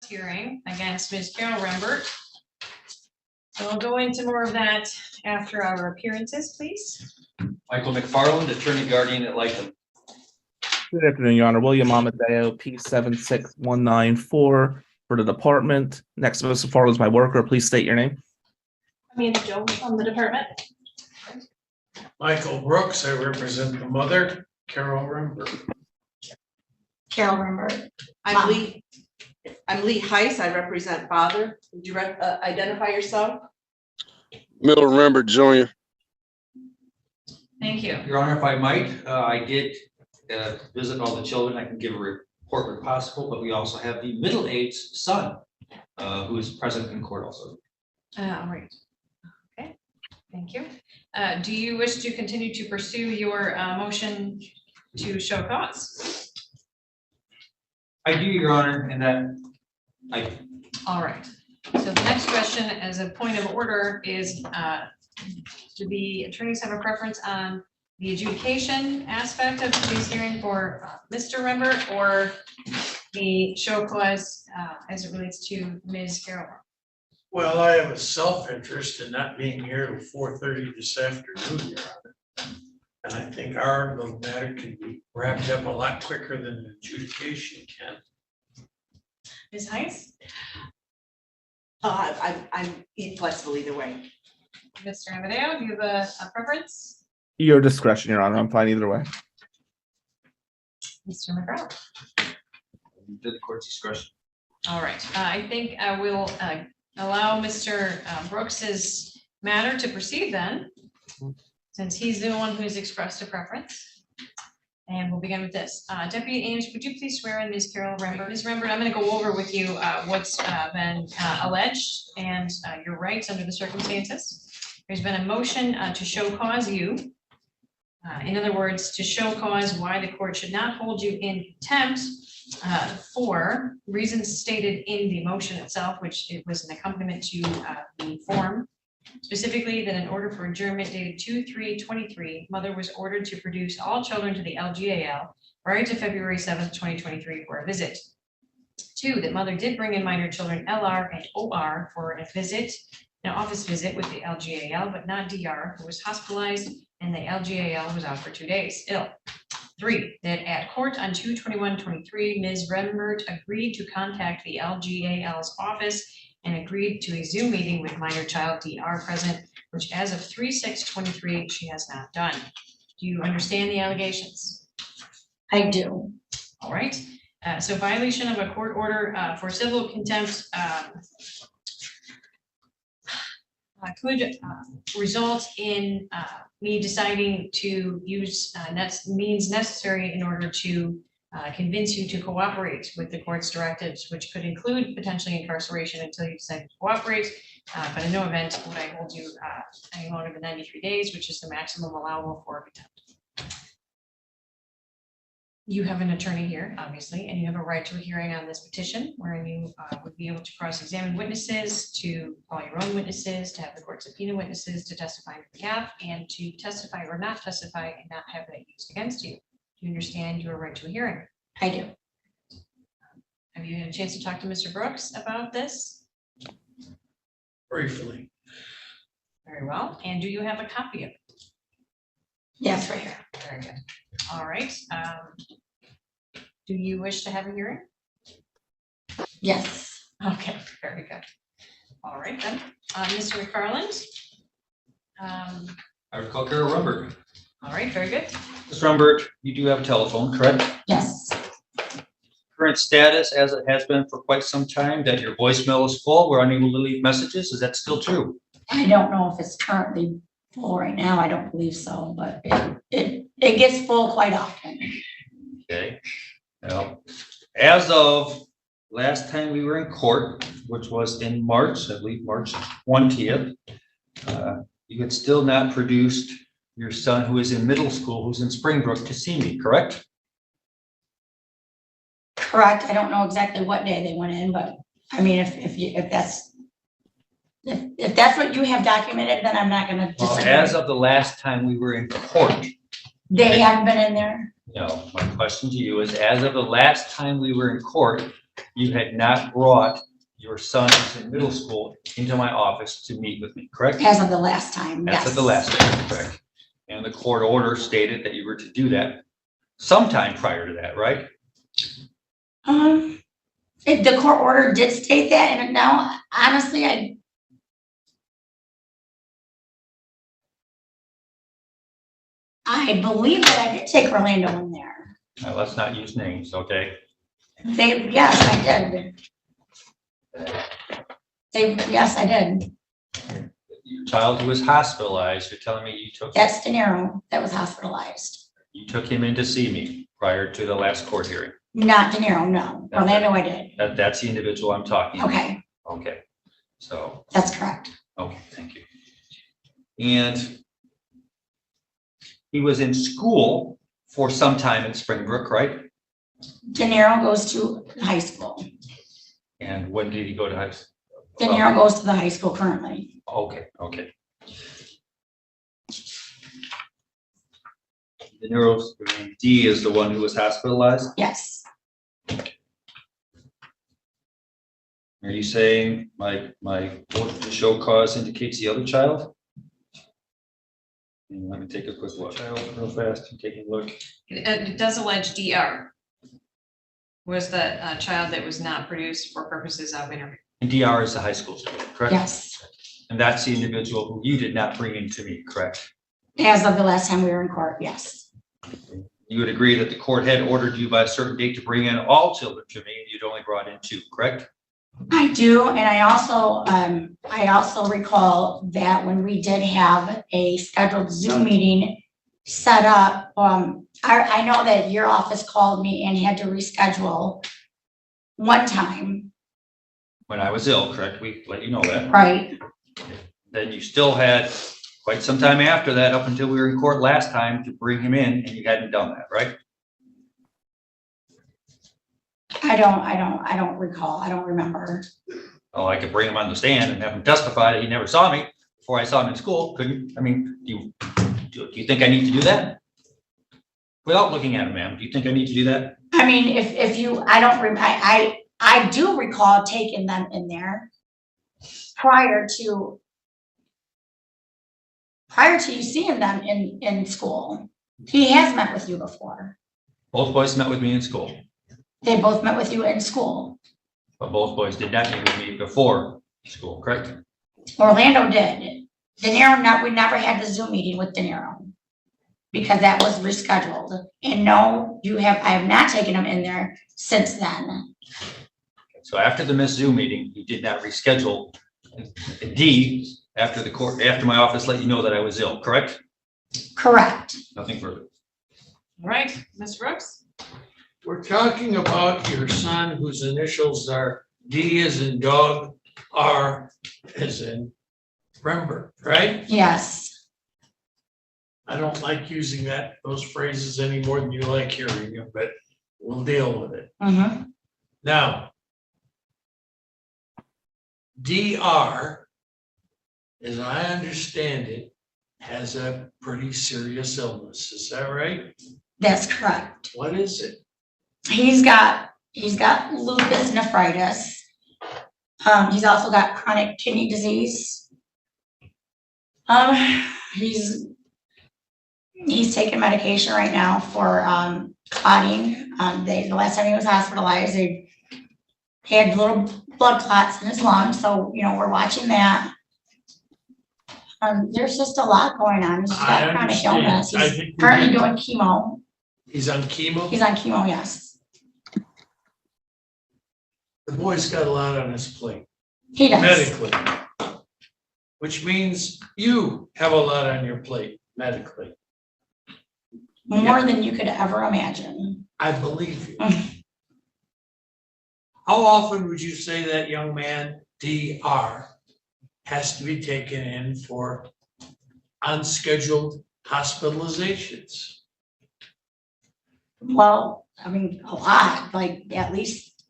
hearing against Ms. Carol Rembert. So we'll go into more of that after our appearances, please. Michael McFarland, attorney guardian at Lytham. Good afternoon, Your Honor. William Amadeo, P76194 for the department. Next to Mr. Farley is my worker. Please state your name. Amanda Jones from the department. Michael Brooks, I represent the mother, Carol Rembert. Carol Rembert. I'm Lee Heiss. I represent father. Would you identify yourself? Middle Rembert Jr. Thank you. Your Honor, if I might, I did visit all the children. I can give a report where possible, but we also have the middle-aged son who is present in court also. All right. Okay. Thank you. Do you wish to continue to pursue your motion to show cause? I do, Your Honor, and that All right. So the next question, as a point of order, is do the attorneys have a preference on the adjudication aspect of today's hearing for Mr. Rembert, or the show cause as it relates to Ms. Carol? Well, I have a self-interest in not being here till 4:30 this afternoon, Your Honor. And I think our little matter can be wrapped up a lot quicker than the adjudication can. Ms. Heiss? I'm flexible either way. Mr. Amadeo, do you have a preference? Your discretion, Your Honor. I'm fine either way. Mr. McGraw? to the court's discretion. All right, I think I will allow Mr. Brooks's matter to proceed then, since he's the one who's expressed a preference. And we'll begin with this. Deputy Ames, would you please swear in Ms. Carol Rembert? Ms. Rembert, I'm going to go over with you what's been alleged and your rights under the circumstances. There's been a motion to show cause you. In other words, to show cause why the court should not hold you in contempt for reasons stated in the motion itself, which it was an accompaniment to the form. Specifically, that in order for adjournment dated 2/3/23, mother was ordered to produce all children to the LGAL prior to February 7th, 2023 for a visit. 2, that mother did bring in minor children LR and OR for a visit, an office visit with the LGAL, but not DR, who was hospitalized, and the LGAL was out for 2 days ill. 3, that at court on 2/21/23, Ms. Rembert agreed to contact the LGAL's office and agreed to a Zoom meeting with minor child DR present, which as of 3/6/23, she has not done. Do you understand the allegations? I do. All right, so violation of a court order for civil contempt could result in me deciding to use means necessary in order to convince you to cooperate with the court's directives, which could include potentially incarceration until you decide to cooperate. But in no event would I hold you any longer than 93 days, which is the maximum allowable for contempt. You have an attorney here, obviously, and you have a right to a hearing on this petition, wherein you would be able to cross-examine witnesses, to call your own witnesses, to have the court subpoena witnesses to testify on your behalf, and to testify or not testify and not have that used against you. Do you understand your right to a hearing? I do. Have you had a chance to talk to Mr. Brooks about this? Briefly. Very well. And do you have a copy of it? Yes, right here. Very good. All right. Do you wish to have a hearing? Yes. Okay, very good. All right then. Mr. McFarland? I would call Carol Rembert. All right, very good. Ms. Rembert, you do have a telephone, correct? Yes. Current status, as it has been for quite some time, that your voicemail is full. We're unable to leave messages. Is that still true? I don't know if it's currently full right now. I don't believe so, but it gets full quite often. Okay. Well, as of last time we were in court, which was in March, I believe March 20th, you had still not produced your son who is in middle school, who's in Springbrook, to see me, correct? Correct. I don't know exactly what day they went in, but I mean, if that's what you have documented, then I'm not gonna Well, disagree. as of the last time we were in court. They haven't been in there. No, my question to you is, as of the last time we were in court, you had not brought your son who's in middle school into my office to meet with me, correct? As of the last time, yes. That's at the last time, correct? And the court order stated that you were to do that sometime prior to that, right? The court order did state that, and now, honestly, I believe that I did take Orlando in there. Now, let's not use names, okay? Yes, I did. Yes, I did. Your child who was hospitalized, you're telling me you took, That's De Niro that was hospitalized. you took him in to see me prior to the last court hearing? Not De Niro, no. Orlando, I did. That's the individual I'm talking about. Okay, Okay, so, that's correct. okay, thank you. And he was in school for some time in Springbrook, right? De Niro goes to high school. And when did he go to high school? De Niro goes to the high school currently. Okay, okay. De Niro's, D is the one who was hospitalized. Yes, Are you saying my vote to show cause indicates the other child? Let me take a quick look. Child, real fast, I'm taking a look. It does allege DR was the child that was not produced for purposes of interview. And DR is the high school student, correct? yes. And that's the individual who you did not bring in to me, correct? As of the last time we were in court, yes. You would agree that the court had ordered you by a certain date to bring in all children to me, and you'd only brought in 2, correct? I do, and I also recall that when we did have a scheduled Zoom meeting set up, I know that your office called me and had to reschedule one time, When I was ill, correct? We let you know that. right? Then you still had quite some time after that, up until we were in court last time, to bring him in, and you hadn't done that, right? I don't recall, I don't remember. Oh, I could bring him on the stand and have him testify that he never saw me before I saw him in school, couldn't? I mean, do you think I need to do that? Without looking at him, ma'am, do you think I need to do that? I mean, if you, I do recall taking them in there prior to you seeing them in school. He has met with you before. Both boys met with me in school, They both met with you in school. but both boys did not meet with me before school, correct? Orlando did. De Niro, we never had the Zoom meeting with De Niro because that was rescheduled. And no, I have not taken him in there since then. So after the missed Zoom meeting, you did not reschedule D after my office let you know that I was ill, correct? Correct. Nothing further. All right, Ms. Brooks? We're talking about your son whose initials are D as in dog, R as in Rembert, right? Yes. I don't like using those phrases any more than you like hearing them, but we'll deal with it. Mm-hmm. Now, DR, as I understand it, has a pretty serious illness. Is that right? That's correct. What is it? He's got lupus nephritis. He's also got chronic kidney disease. He's taking medication right now for clotting. The last time he was hospitalized, he had little blood clots in his lungs, so we're watching that. There's just a lot going on. He's got I chronic understand. illness. I He's think we currently need- doing chemo. He's on chemo? He's on chemo, yes. The boy's got a lot on his plate, He does. medically. Which means you have a lot on your plate medically. More than you could ever imagine. I believe you. How often would you say that young man, DR, has to be taken in for unscheduled hospitalizations? Well, I mean, a lot, like at least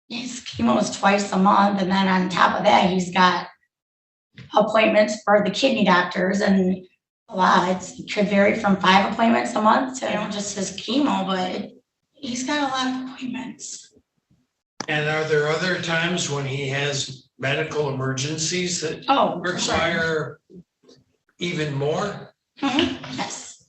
his chemo is twice a month, and then on top of that, he's got appointments for the kidney doctors and a lot. It could vary from 5 appointments a month to just his chemo, but He's got a lot of appointments. And are there other times when he has medical emergencies that Oh, for sure. require even more? Yes,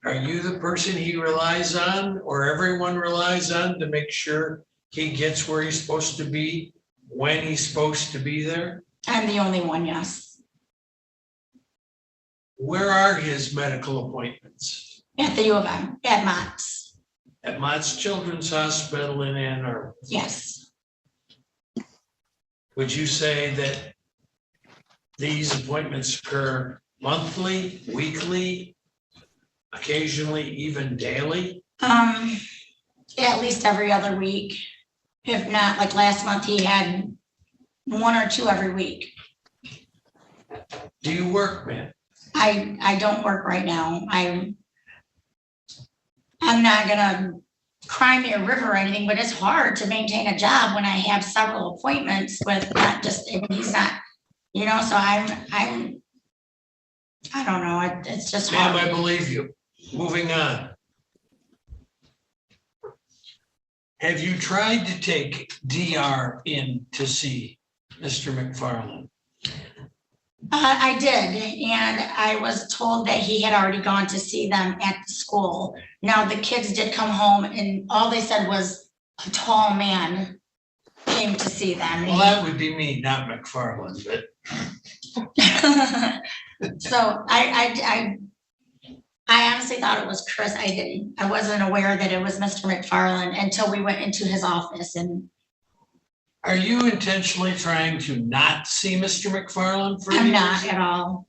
Are you the person he relies on or everyone relies on to make sure he gets where he's supposed to be when he's supposed to be there? I'm the only one, yes. Where are his medical appointments? At the U of M, at Mott's, At Mott's Children's Hospital in Ann Arbor. yes. Would you say that these appointments occur monthly, weekly, occasionally even daily? At least every other week. If not, like last month, he had 1 or 2 every week. Do you work, man? I don't work right now. I'm not gonna cry me a river or anything, but it's hard to maintain a job when I have several appointments with not just, I mean, he's not, you know, so I don't know, it's just Ma'am, I hard. believe you. Moving on. Have you tried to take DR in to see Mr. McFarland? I did, and I was told that he had already gone to see them at the school. Now, the kids did come home and all they said was a tall man came to see them. Well, that would be me, not McFarland, but So I honestly thought it was Chris. I wasn't aware that it was Mr. McFarland until we went into his office and are you intentionally trying to not see Mr. McFarland for I'm years? not at all.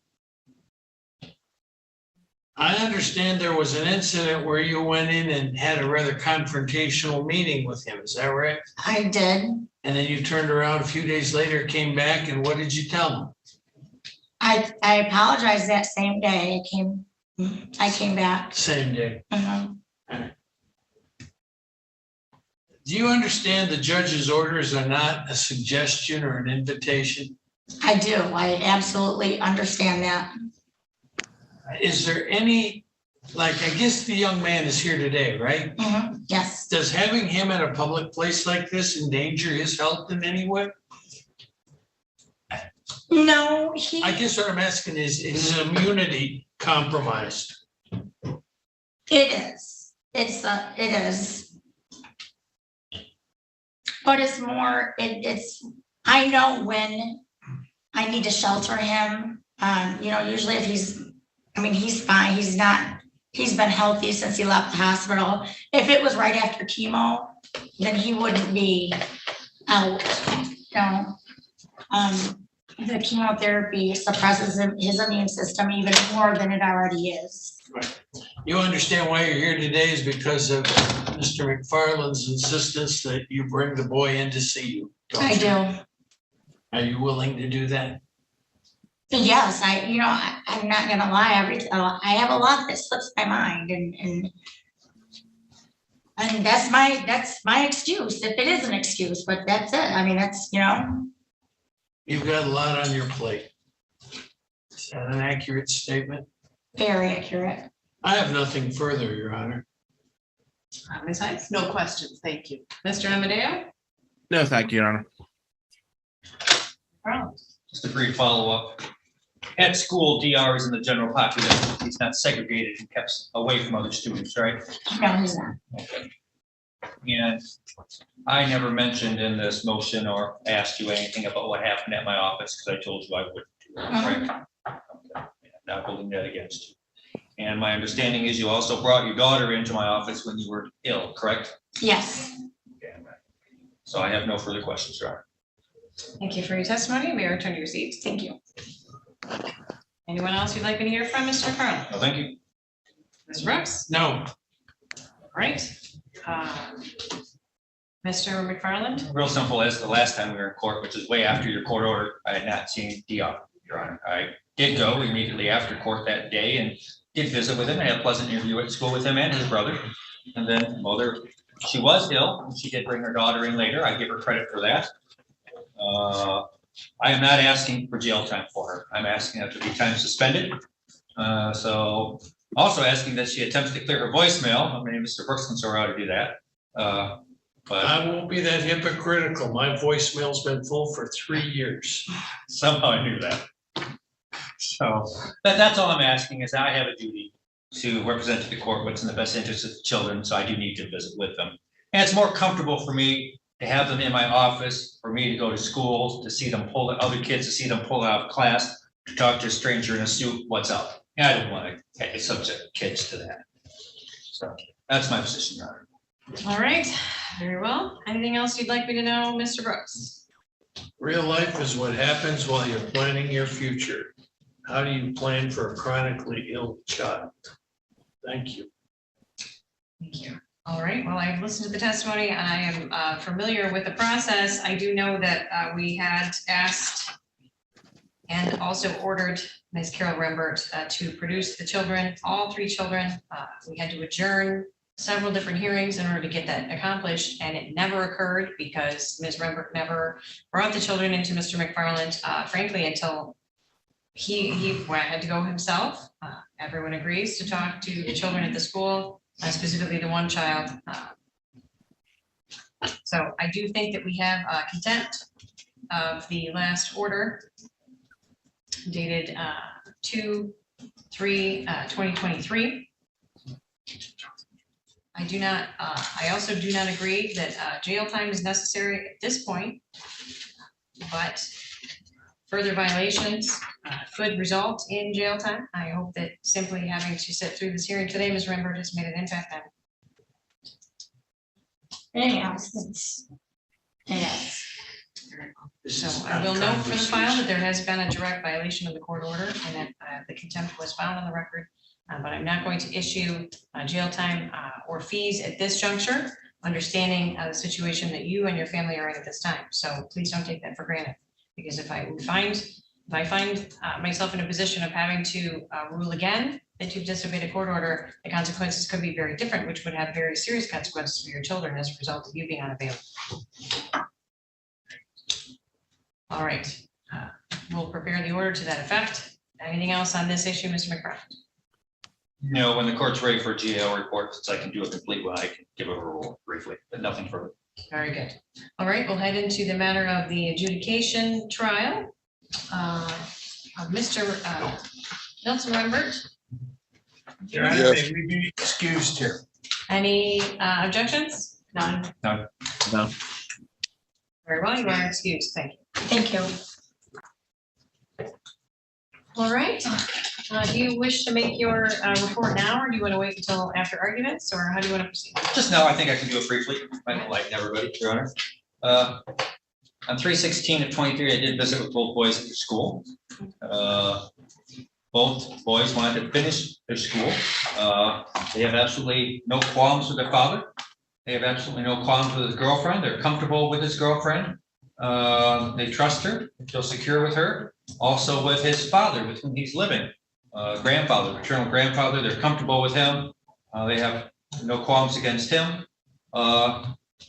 I understand there was an incident where you went in and had a rather confrontational meeting with him, is that right? I did. And then you turned around a few days later, came back, and what did you tell him? I apologized that same day. I came back. Same day. Mhm. Do you understand the judge's orders are not a suggestion or an invitation? I do. I absolutely understand that. Is there any, like, I guess the young man is here today, right? Yes. Does having him at a public place like this endanger his health in any way? No, I guess what I'm asking is his immunity compromised? it is. It is. But it's more, I know when I need to shelter him. You know, usually if he's fine. He's been healthy since he left the hospital. If it was right after chemo, then he wouldn't be out, you know. The chemotherapy suppresses his immune system even more than it already is. You understand why you're here today is because of Mr. McFarland's insistence that you bring the boy in to see you. don't I you? do. Are you willing to do that? Yes, I'm not gonna lie, I have a lot that slips my mind and that's my excuse, if it is an excuse, but that's it. I mean, that's, you know. You've got a lot on your plate. Is that an accurate statement? Very accurate. I have nothing further, Your Honor. Ms. Hines? No questions, thank you. Mr. Amadeo? No, thank you, Your Honor. Carl? Just a brief follow-up. At school, DR is in the general population. He's not segregated and kept away from other students, right? No, he's not. Okay. And I never mentioned in this motion or asked you anything about what happened at my office because I told you I wouldn't do that, right? Okay. Not holding that against you. And my understanding is you also brought your daughter into my office when you were ill, correct? Yes. Okay. So I have no further questions, Your Honor. Thank you for your testimony. May I return to your seats? Thank you. Anyone else you'd like me to hear from, Mr. McFarland? No, thank you. Ms. Brooks? No, All right. Mr. McFarland? Real simple, as the last time we were in court, which is way after your court order, I had not seen DR, Your Honor. I did go immediately after court that day and did visit with him. I had a pleasant interview at school with him and his brother. And then mother, she was ill, and she did bring her daughter in later. I give her credit for that. I am not asking for jail time for her. I'm asking her to be time suspended. So Also asking that she attempts to clear her voicemail. I mean, Mr. Brooks can show her how to do that. But I won't be that hypocritical. My voicemail's been full for 3 years. somehow I knew that. So that's all I'm asking is I have a duty to represent to the court what's in the best interest of the children, so I do need to visit with them. And it's more comfortable for me to have them in my office, for me to go to schools, to see them pull other kids, to see them pull out of class, to talk to a stranger in a suit, what's up? I don't want to subject kids to that. So that's my position, Your Honor. All right, very well. Anything else you'd like me to know, Mr. Brooks? Real life is what happens while you're planning your future. How do you plan for a chronically ill child? Thank you. Thank you. All right, well, I've listened to the testimony and I am familiar with the process. I do know that we had asked and also ordered Ms. Carol Rembert to produce the children, all 3 children. We had to adjourn several different hearings in order to get that accomplished, and it never occurred because Ms. Rembert never brought the children into Mr. McFarland, frankly, until he had to go himself. Everyone agrees to talk to the children at the school, specifically the one child. So I do think that we have contempt of the last order dated 2/3/2023. I also do not agree that jail time is necessary at this point, but further violations could result in jail time. I hope that simply having to sit through this hearing today, Ms. Rembert, has made an impact on it. Anything else? Yes. So I will note for the file that there has been a direct violation of the court order and that the contempt was found on the record. But I'm not going to issue jail time or fees at this juncture, understanding the situation that you and your family are in at this time. So please don't take that for granted, because if I find myself in a position of having to rule again that you've disobeyed a court order, the consequences could be very different, which would have very serious consequences for your children as a result of you being unavailable. All right, we'll prepare the order to that effect. Anything else on this issue, Mr. McCraft? No, when the court's ready for a GAO report, since I can do a complete one, I can give a rule briefly, but nothing further. Very good. All right, we'll head into the matter of the adjudication trial. Mr. Nelson Rembert, Your Honor, Yes. may we be excused here? any objections? None. No. No. Very well, you are excused. Thank you. Thank you. All right. Do you wish to make your report now, or do you want to wait until after arguments, or how do you want to proceed? Just now, I think I can do it briefly. I don't like everybody, Your Honor. On 3/16/23, I did visit with both boys at the school. Both boys wanted to finish their school. They have absolutely no qualms with their father. They have absolutely no qualms with his girlfriend. They're comfortable with his girlfriend. They trust her, they feel secure with her. Also with his father, with whom he's living. Grandfather, paternal grandfather, they're comfortable with him. They have no qualms against him.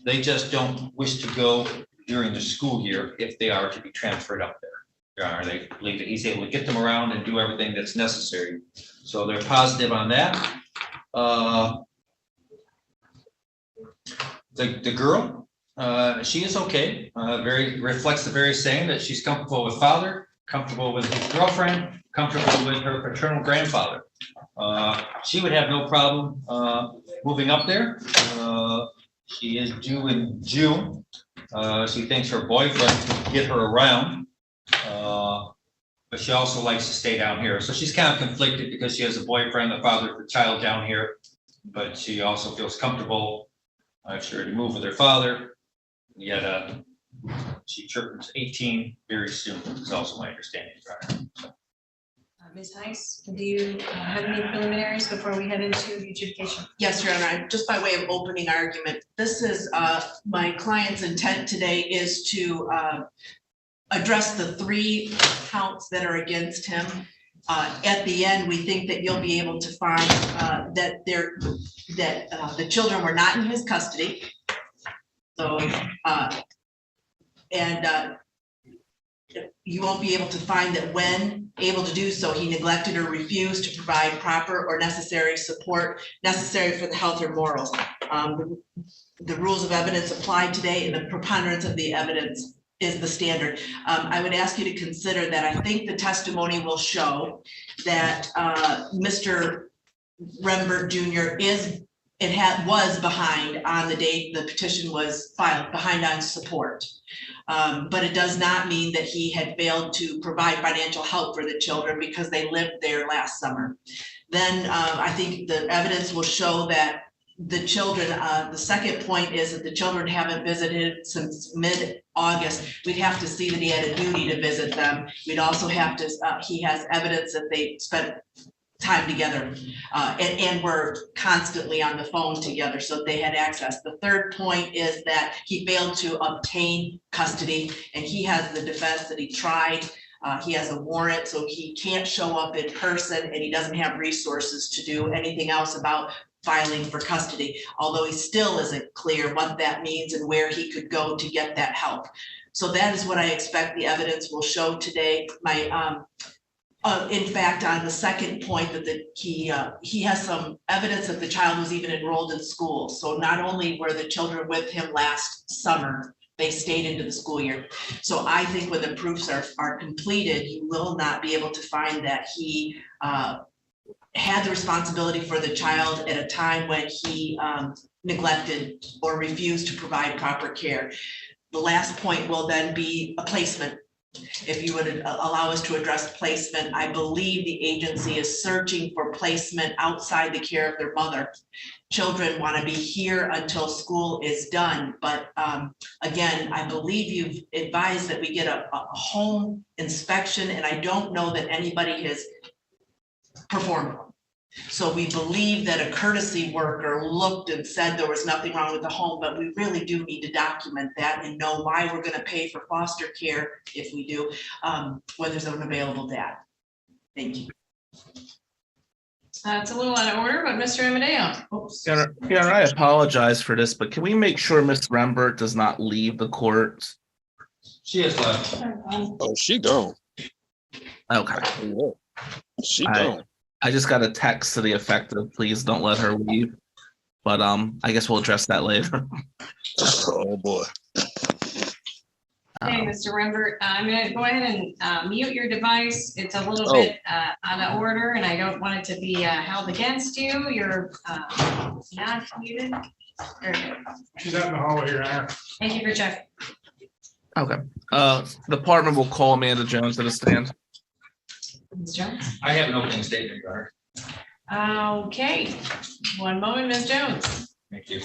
They just don't wish to go during the school year if they are to be transferred up there. Your Honor, they believe that he's able to get them around and do everything that's necessary. So they're positive on that. The girl, she is okay. Very reflects the very same, that she's comfortable with father, comfortable with his girlfriend, comfortable with her paternal grandfather. She would have no problem moving up there. She is due in June. She thinks her boyfriend can get her around. But she also likes to stay down here. So she's kind of conflicted because she has a boyfriend, the father of the child down here. But she also feels comfortable if she were to move with her father. Yet she turns 18 very soon, is also my understanding. So. Ms. Heiss, do you have any preliminaries before we head into the adjudication? Yes, Your Honor, just by way of opening argument, this is my client's intent today is to address the 3 counts that are against him. At the end, we think that you'll be able to find that the children were not in his custody. So you won't be able to find that when able to do so, he neglected or refused to provide proper or necessary support necessary for the health or morals. The rules of evidence applied today, and the preponderance of the evidence is the standard. I would ask you to consider that I think the testimony will show that Mr. Rembert Jr. was behind on the date the petition was filed, behind on support. But it does not mean that he had failed to provide financial help for the children because they lived there last summer. Then I think the evidence will show that the children, the second point is that the children haven't visited since mid-August. We'd have to see that he had a duty to visit them. We'd also have to, he has evidence that they spent time together and were constantly on the phone together, so they had access. The third point is that he failed to obtain custody, and he has the defense that he tried. He has a warrant, so he can't show up in person, and he doesn't have resources to do anything else about filing for custody, although he still isn't clear what that means and where he could go to get that help. So that is what I expect the evidence will show today. In fact, on the second point, that he has some evidence that the child was even enrolled in school. So not only were the children with him last summer, they stayed into the school year. So I think when the proofs are completed, you will not be able to find that he had the responsibility for the child at a time when he neglected or refused to provide proper care. The last point will then be a placement. If you would allow us to address placement, I believe the agency is searching for placement outside the care of their mother. Children want to be here until school is done, but again, I believe you've advised that we get a home inspection, and I don't know that anybody has performed one. So we believe that a courtesy worker looked and said there was nothing wrong with the home, but we really do need to document that and know why we're going to pay for foster care, if we do, when there's an available dad. Thank you. It's a little out of order, but Mr. Amadeo. Oops. Your Honor, I apologize for this, but can we make sure Ms. Rembert does not leave the court? She has left. Oh, she gone. Okay. Yeah. She gone. I just got a text to the effect of please don't let her leave. But I guess we'll address that later. Oh boy. Okay, Mr. Rembert, I'm gonna go ahead and mute your device. It's a little bit out of order, and I don't want it to be held against you. You're not muted. There we go. She's out in the hallway here, Anna. Thank you for checking. Okay. The department will call Amanda Jones to the stand. Ms. Jones? I have an opening statement, Your Honor. Okay, one moment, Ms. Jones. Thank you.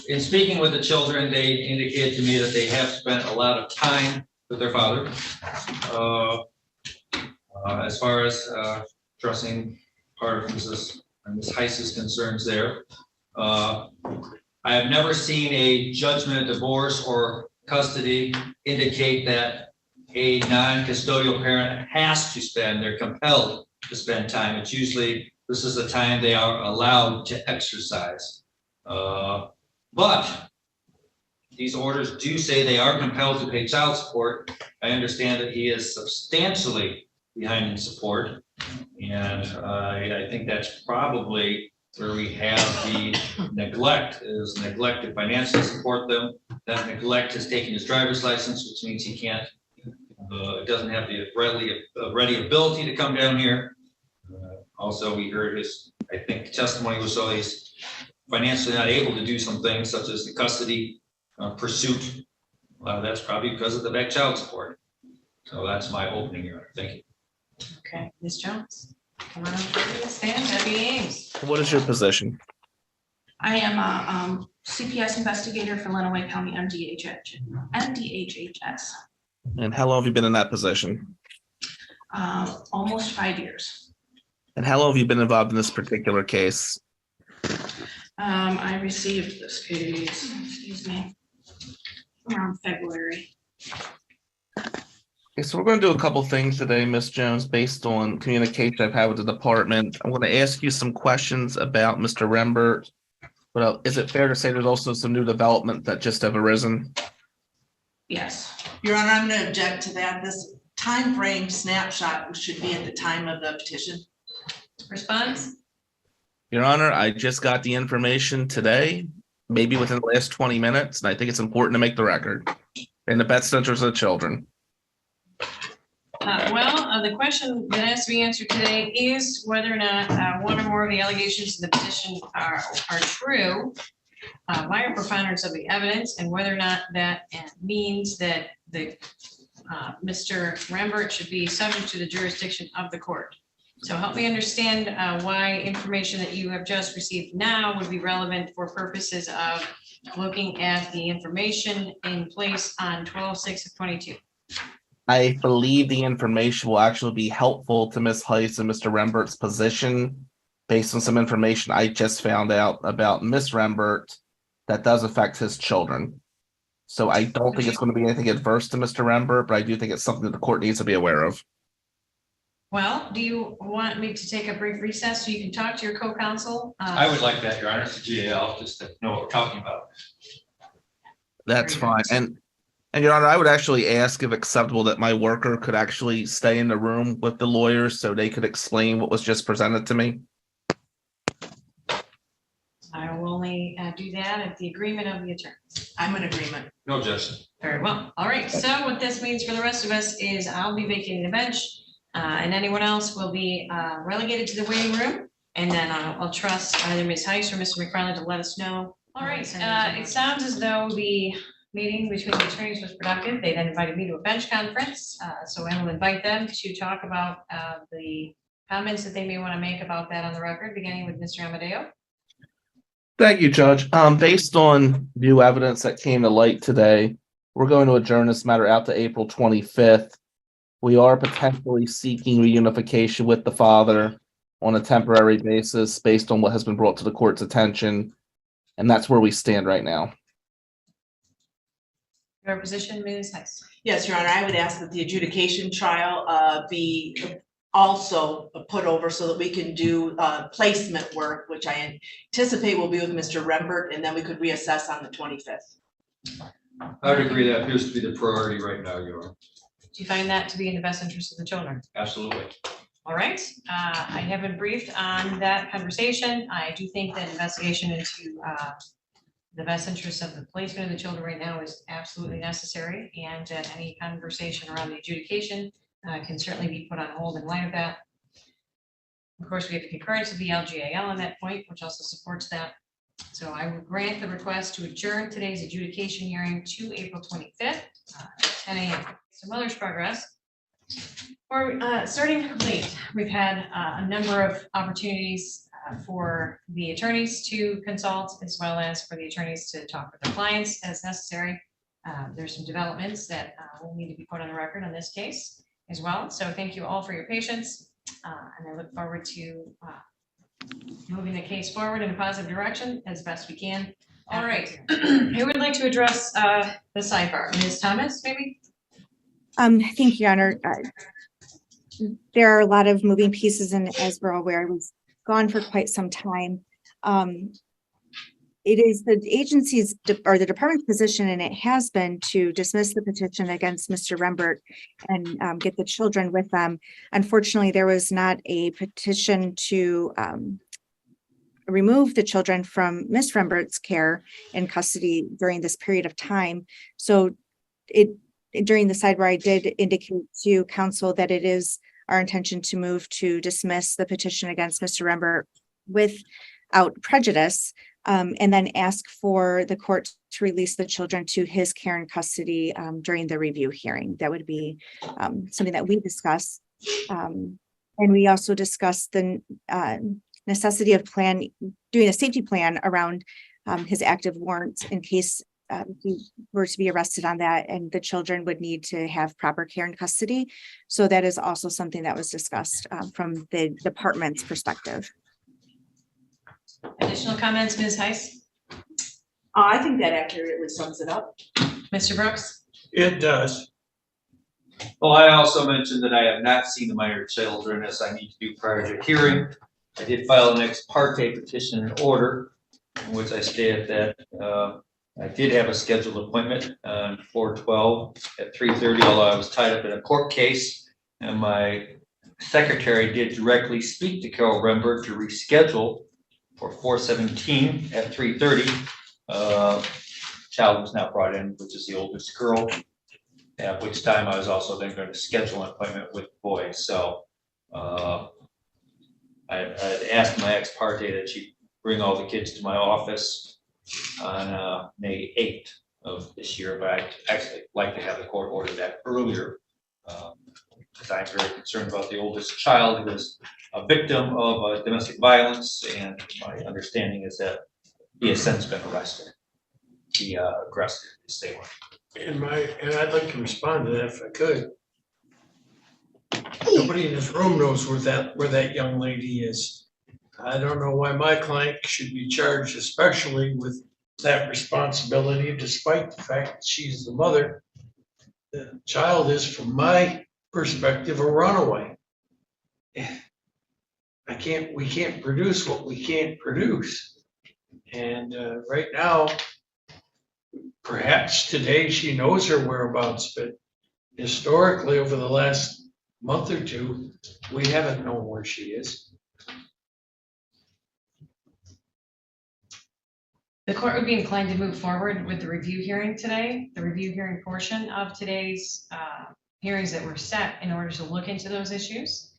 In speaking with the children, they indicated to me that they have spent a lot of time with their father. As far as addressing part of Ms. Heiss's concerns there. I have never seen a judgment, divorce, or custody indicate that a non-custodial parent has to spend, they're compelled to spend time. It's usually, this is the time they are allowed to exercise. But these orders do say they are compelled to pay child support. I understand that he is substantially behind in support. And I think that's probably where we have the neglect, is neglect to financially support them. That neglect is taking his driver's license, which means he can't, doesn't have the ready ability to come down here. Also, we heard his, I think, testimony was so he's financially not able to do some things such as the custody pursuit. That's probably because of the back child support. So that's my opening here. Thank you. Okay, Ms. Jones, come on up to the stand, Deputy Ames. What is your position? I am a CPS investigator for Lenawee County MDHHS. And how long have you been in that position? Almost 5 years. And how long have you been involved in this particular case? I received this case, excuse me, around February. Okay, so we're going to do a couple things today, Ms. Jones, based on communication I've had with the department. I'm going to ask you some questions about Mr. Rembert. But is it fair to say there's also some new development that just have arisen? Yes. Your Honor, I'm gonna object to that. This time frame snapshot should be at the time of the petition. Response? Your Honor, I just got the information today, maybe within the last 20 minutes, and I think it's important to make the record in the best interest of the children. The question that has to be answered today is whether or not one or more of the allegations in the petition are true, by a preponderance of the evidence, and whether or not that means that the Mr. Rembert should be subject to the jurisdiction of the court. So help me understand why information that you have just received now would be relevant for purposes of looking at the information in place on 12/6/22. I believe the information will actually be helpful to Ms. Heiss and Mr. Rembert's position based on some information I just found out about Ms. Rembert that does affect his children. So I don't think it's going to be anything adverse to Mr. Rembert, but I do think it's something that the court needs to be aware of. Well, do you want me to take a brief recess so you can talk to your co-counsel? I would like that, Your Honor, it's a GAL, just to know what we're talking about. That's fine. And Your Honor, I would actually ask if acceptable that my worker could actually stay in the room with the lawyers so they could explain what was just presented to me. I will only do that at the agreement of the attorneys. I'm in agreement. No objection. Very well. All right. So what this means for the rest of us is I'll be vacating the bench, and anyone else will be relegated to the waiting room. And then I'll trust either Ms. Heiss or Mr. McFarland to let us know. All right. It sounds as though the meeting between the attorneys was productive. They then invited me to a bench conference. So I will invite them to talk about the comments that they may want to make about that on the record, beginning with Mr. Amadeo. Thank you, Judge. Based on new evidence that came to light today, we're going to adjourn this matter out to April 25th. We are potentially seeking reunification with the father on a temporary basis based on what has been brought to the court's attention. And that's where we stand right now. Your position, Ms. Heiss. Yes, Your Honor, I would ask that the adjudication trial be also put over so that we can do placement work, which I anticipate will be with Mr. Rembert, and then we could reassess on the 25th. I would agree that appears to be the priority right now, Your Honor. Do you find that to be in the best interest of the children? Absolutely. All right, I have been briefed on that conversation. I do think that investigation into the best interest of the placement of the children right now is absolutely necessary, and any conversation around the adjudication can certainly be put on hold in light of that. Of course, we have the concurrence of the LGAL on that point, which also supports that. So I will grant the request to adjourn today's adjudication hearing to April 25th, 10 a.m. Some others progress. We're starting to complete. We've had a number of opportunities for the attorneys to consult, as well as for the attorneys to talk with their clients as necessary. There's some developments that will need to be put on the record on this case as well. So thank you all for your patience, and I look forward to moving the case forward in a positive direction as best we can. All right, who would like to address the sidebar? Ms. Thomas, maybe? Thank you, Your Honor. There are a lot of moving pieces, and as we're aware, it was gone for quite some time. It is the agency's or the department's position, and it has been, to dismiss the petition against Mr. Rembert and get the children with them. Unfortunately, there was not a petition to remove the children from Ms. Rembert's care and custody during this period of time. So during the sidebar, I did indicate to counsel that it is our intention to move to dismiss the petition against Mr. Rembert without prejudice, and then ask for the court to release the children to his care and custody during the review hearing. That would be something that we discussed. And we also discussed the necessity of doing a safety plan around his active warrants in case he were to be arrested on that, and the children would need to have proper care and custody. So that is also something that was discussed from the department's perspective. Additional comments, Ms. Heiss? I think that accurately sums it up. Mr. Brooks? It does. Well, I also mentioned that I have not seen the minor children, as I need to do prior to hearing. I did file an ex parte petition in order, in which I state that I did have a scheduled appointment on 4/12 at 3:30, although I was tied up in a court case. And my secretary did directly speak to Carol Remberg to reschedule for 4/17 at 3:30. Child was not brought in, which is the oldest girl. At which time I was also then going to schedule an appointment with the boys. So I asked my ex parte that she bring all the kids to my office on May 8th of this year, but I'd actually like to have the court order that earlier. Because I'm very concerned about the oldest child who was a victim of domestic violence, and my understanding is that he has since been arrested. The aggressor, the assailant. And I'd like to respond to that if I could. Nobody in this room knows where that young lady is. I don't know why my client should be charged especially with that responsibility, despite the fact that she's the mother. The child is, from my perspective, a runaway. We can't produce what we can't produce. And right now, perhaps today she knows her whereabouts, but historically, over the last month or two, we haven't known where she is. The court would be inclined to move forward with the review hearing today, the review hearing portion of today's hearings that were set in order to look into those issues.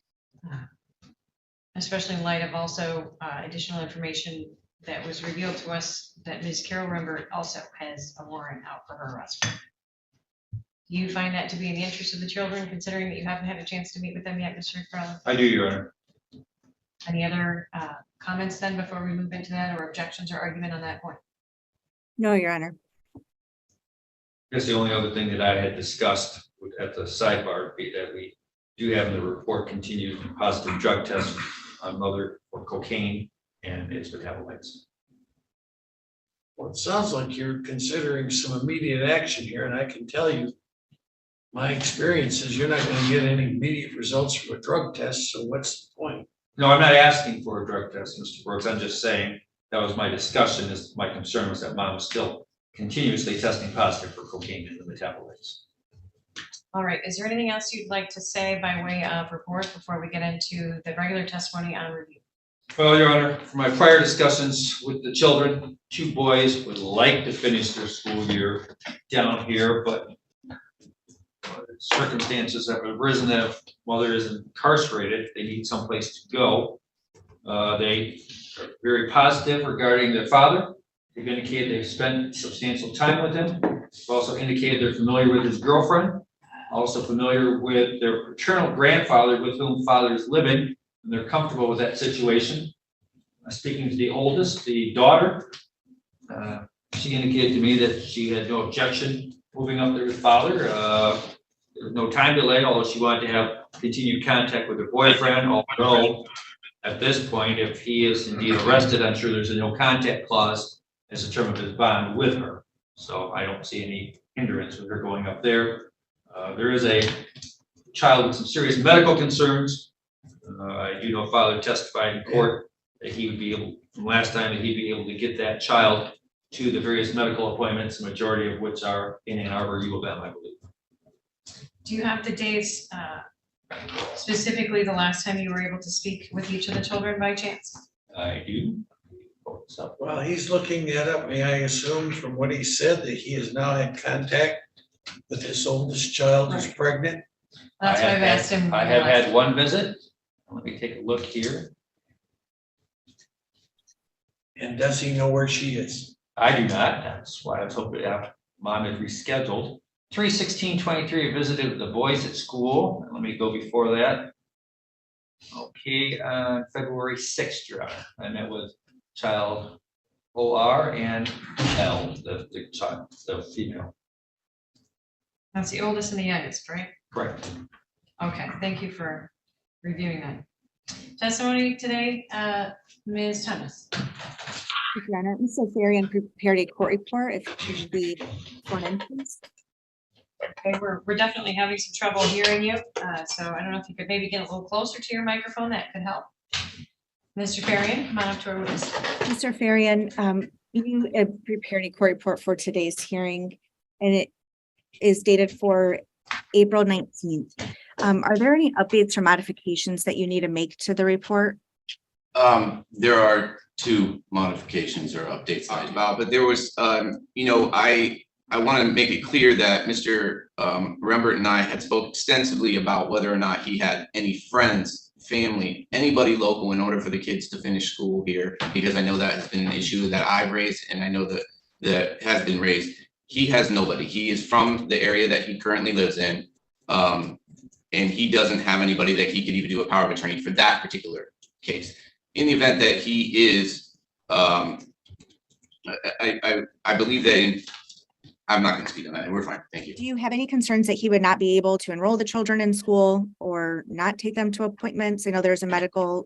Especially in light of also additional information that was revealed to us that Ms. Carol Rembert also has a warrant out for her arrest. Do you find that to be in the interest of the children, considering that you haven't had a chance to meet with them yet, Mr. McFarland? I do, Your Honor. Any other comments then before we move into that, or objections or argument on that point? No, Your Honor. I guess the only other thing that I had discussed at the sidebar would be that we do have in the report continued positive drug tests on mother for cocaine and its metabolites. Well, it sounds like you're considering some immediate action here, and I can tell you, my experience is you're not gonna get any immediate results from a drug test, so what's the point? No, I'm not asking for a drug test, Mr. Brooks. I'm just saying that was my discussion. Is my concern was that mom was still continuously testing positive for cocaine and the metabolites. All right, is there anything else you'd like to say by way of report before we get into the regular testimony on review? Well, Your Honor, from my prior discussions with the children, 2 boys would like to finish their school year down here, but circumstances that have arisen that if mother is incarcerated, they need someplace to go. They are very positive regarding their father. They've indicated they've spent substantial time with him. They've also indicated they're familiar with his girlfriend, also familiar with their paternal grandfather with whom father is living, and they're comfortable with that situation. Speaking to the oldest, the daughter, she indicated to me that she had no objection moving up there with father. There was no time delay, although she wanted to have continued contact with her boyfriend, although at this point, if he is indeed arrested, I'm sure there's a no contact clause as a term of his bond with her. So I don't see any hindrance with her going up there. There is a child with some serious medical concerns. I do know father testified in court that he would be able, from last time, that he'd be able to get that child to the various medical appointments, the majority of which are in Ann Arbor, U of M, I believe. Do you have the dates, specifically the last time you were able to speak with each of the children by chance? I do. Well, he's looking that up. May I assume from what he said that he has now had contact with his oldest child who's pregnant? That's why I've asked him. I have had one visit. Let me take a look here. And does he know where she is? I do not. That's why I was hoping mom had rescheduled. 3/16/23 visited with the boys at school. Let me go before that. Okay, February 6th, Your Honor. I met with child OR and L, the child, the female. That's the oldest and the youngest, right? Correct. Okay, thank you for reviewing that. Testimony today, Ms. Thomas. Your Honor, Mr. Farian prepared a court report. If you should be sworn in, please. Okay, we're definitely having some trouble hearing you, so I don't know if you could maybe get a little closer to your microphone, that could help. Mr. Farian, come on up to our witness. Mr. Farian, You prepared a court report for today's hearing, and it is dated for April 19th. Are there any updates or modifications that you need to make to the report? There are 2 modifications or updates I about, but there was, I want to make it clear that Mr. Rembert and I had spoke extensively about whether or not he had any friends, family, anybody local in order for the kids to finish school here, because I know that has been an issue that I've raised, and I know that has been raised. He has nobody. He is from the area that he currently lives in, and he doesn't have anybody that he could even do a power of attorney for that particular case. In the event that he is, I believe that I'm not going to speak on that. We're fine. Thank you. Do you have any concerns that he would not be able to enroll the children in school or not take them to appointments? I know there's a medically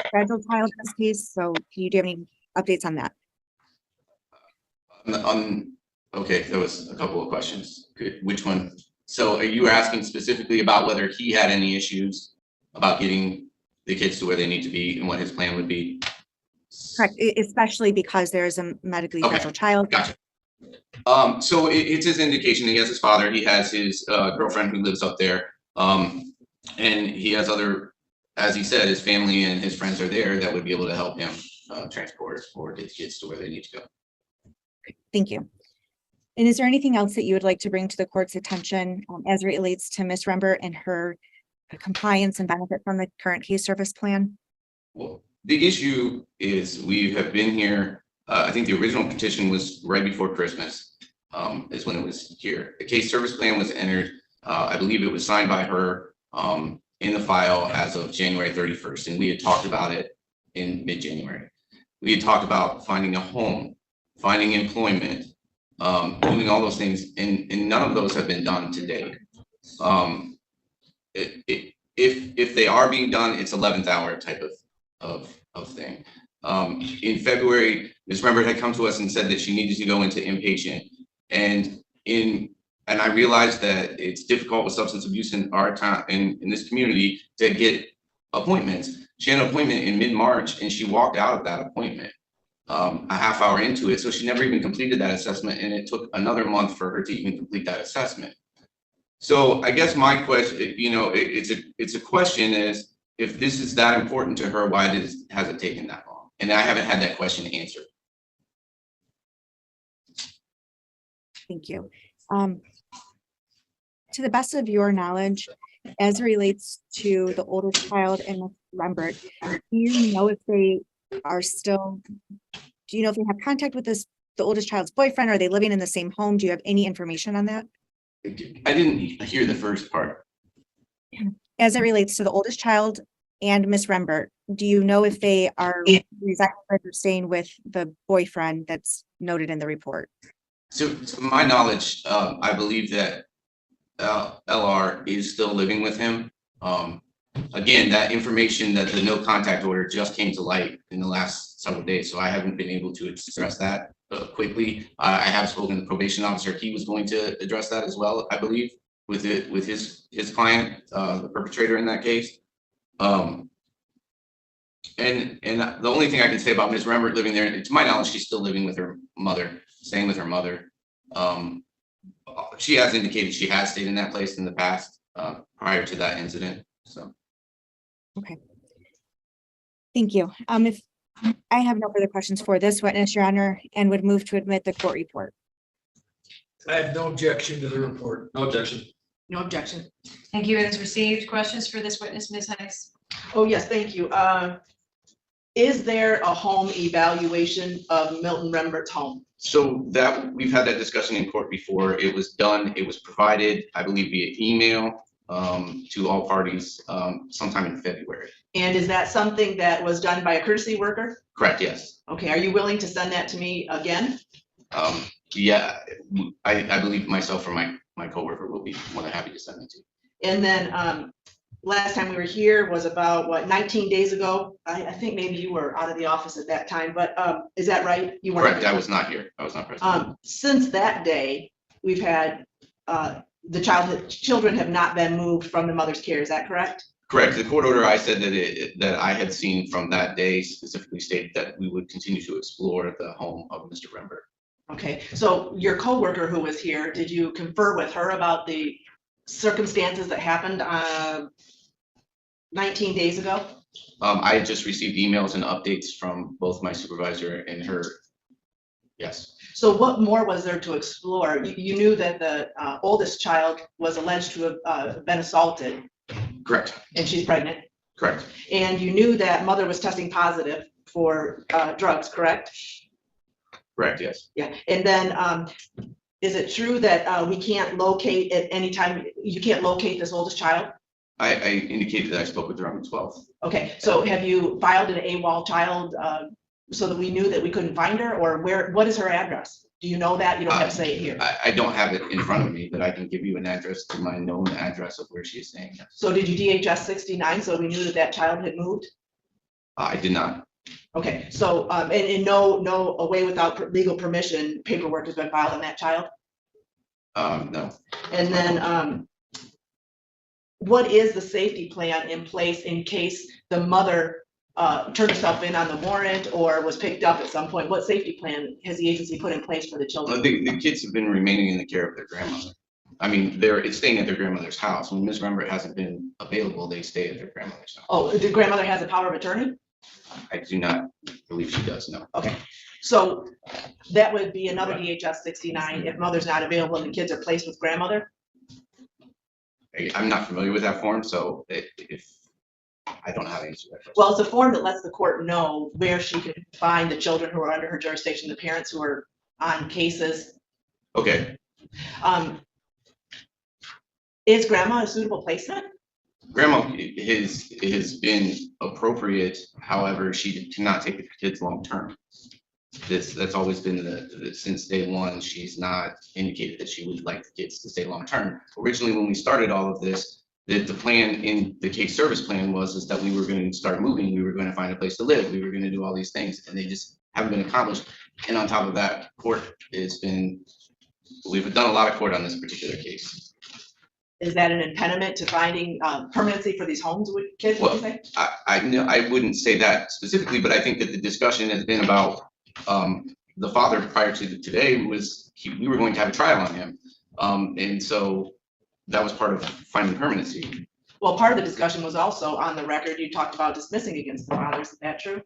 fragile child in this case, so do you have any updates on that? Okay, there was a couple of questions. Good. Which one? So are you asking specifically about whether he had any issues about getting the kids to where they need to be and what his plan would be? Correct, especially because there is a medically fragile child. Gotcha. So it's his indication. He has his father. He has his girlfriend who lives up there, and he has other, as he said, his family and his friends are there that would be able to help him transport or get the kids to where they need to go. Thank you. And is there anything else that you would like to bring to the court's attention as it relates to Ms. Rembert and her compliance and benefit from the current case service plan? Well, the issue is we have been here. I think the original petition was right before Christmas, is when it was here. The case service plan was entered. I believe it was signed by her in the file as of January 31st, and we had talked about it in mid-January. We had talked about finding a home, finding employment, doing all those things, and none of those have been done to date. If they are being done, it's 11th hour type of thing. In February, Ms. Rembert had come to us and said that she needed to go into inpatient, and I realized that it's difficult with substance abuse in our time in this community to get appointments. She had an appointment in mid-March, and she walked out of that appointment a half hour into it, so she never even completed that assessment, and it took another month for her to even complete that assessment. So I guess my question, it's a question is, if this is that important to her, why has it taken that long? And I haven't had that question answered. Thank you. To the best of your knowledge, as it relates to the oldest child and Ms. Rembert, do you know if they are still, do you know if they have contact with the oldest child's boyfriend? Are they living in the same home? Do you have any information on that? I didn't hear the first part. As it relates to the oldest child and Ms. Rembert, do you know if they are residing with or staying with the boyfriend that's noted in the report? So to my knowledge, I believe that LR is still living with him. Again, that information that the no contact order just came to light in the last several days, so I haven't been able to address that quickly. I have spoken to the probation officer. He was going to address that as well, I believe, with his client, the perpetrator in that case. And the only thing I can say about Ms. Rembert living there, to my knowledge, she's still living with her mother, staying with her mother. She has indicated she has stayed in that place in the past, prior to that incident, so. Okay. Thank you. If I have no further questions for this witness, Your Honor, and would move to admit the court report. I have no objection to the report. No objection. No objection. Thank you. It is received. Questions for this witness, Ms. Heiss? Oh, yes, thank you. Is there a home evaluation of Milton Rembert's home? So that we've had that discussion in court before. It was done. It was provided, I believe, via email to all parties sometime in February. And is that something that was done by a courtesy worker? Correct. Yes. Okay, are you willing to send that to me again? Yeah, I believe myself or my coworker will be more than happy to send it to you. And then last time we were here was about 19 days ago. I think maybe you were out of the office at that time, but is that right? You weren't. Correct. I was not here. I was not present. Since that day, we've had the children have not been moved from the mother's care. Is that correct? Correct. The court order I said that I had seen from that day specifically stated that we would continue to explore the home of Mr. Rembert. Okay, so your coworker who was here, did you confer with her about the circumstances that happened 19 days ago? I had just received emails and updates from both my supervisor and her. Yes. So what more was there to explore? You knew that the oldest child was alleged to have been assaulted. Correct. And she's pregnant. Correct. And you knew that mother was testing positive for drugs, correct? Correct, yes. Yeah, and then is it true that we can't locate at any time, you can't locate this oldest child? I indicated that I spoke with her on the 12th. Okay, so have you filed an AWOL child so that we knew that we couldn't find her, or what is her address? Do you know that? You don't have to say it here. I don't have it in front of me, but I can give you an address to my known address of where she is staying. So did you DHS 69 so we knew that that child had moved? I did not. Okay, so and no away without legal permission paperwork has been filed on that child? No. And then what is the safety plan in place in case the mother turned herself in on the warrant or was picked up at some point? What safety plan has the agency put in place for the children? The kids have been remaining in the care of their grandmother. I mean, it's staying at their grandmother's house. When Ms. Rembert hasn't been available, they stay at their grandmother's house. Oh, the grandmother has a power of attorney? I do not believe she does, no. Okay, so that would be another DHS 69 if mother's not available and the kids are placed with grandmother? I'm not familiar with that form, so if I don't know how to answer that question. Well, it's a form that lets the court know where she can find the children who are under her jurisdiction, the parents who are on cases. Okay. Is grandma a suitable placement? Grandma has been appropriate, however, she cannot take the kids long-term. That's always been since day one, she's not indicated that she would like the kids to stay long-term. Originally, when we started all of this, the plan in the case service plan was that we were going to start moving, we were going to find a place to live, we were going to do all these things, and they just haven't been accomplished. And on top of that, court has been, we've done a lot of court on this particular case. Is that an impediment to finding permanency for these homes with kids, would you say? I wouldn't say that specifically, but I think that the discussion has been about the father prior to today we were going to have a trial on him. And so that was part of finding permanency. Well, part of the discussion was also on the record, you talked about dismissing against the fathers, is that true?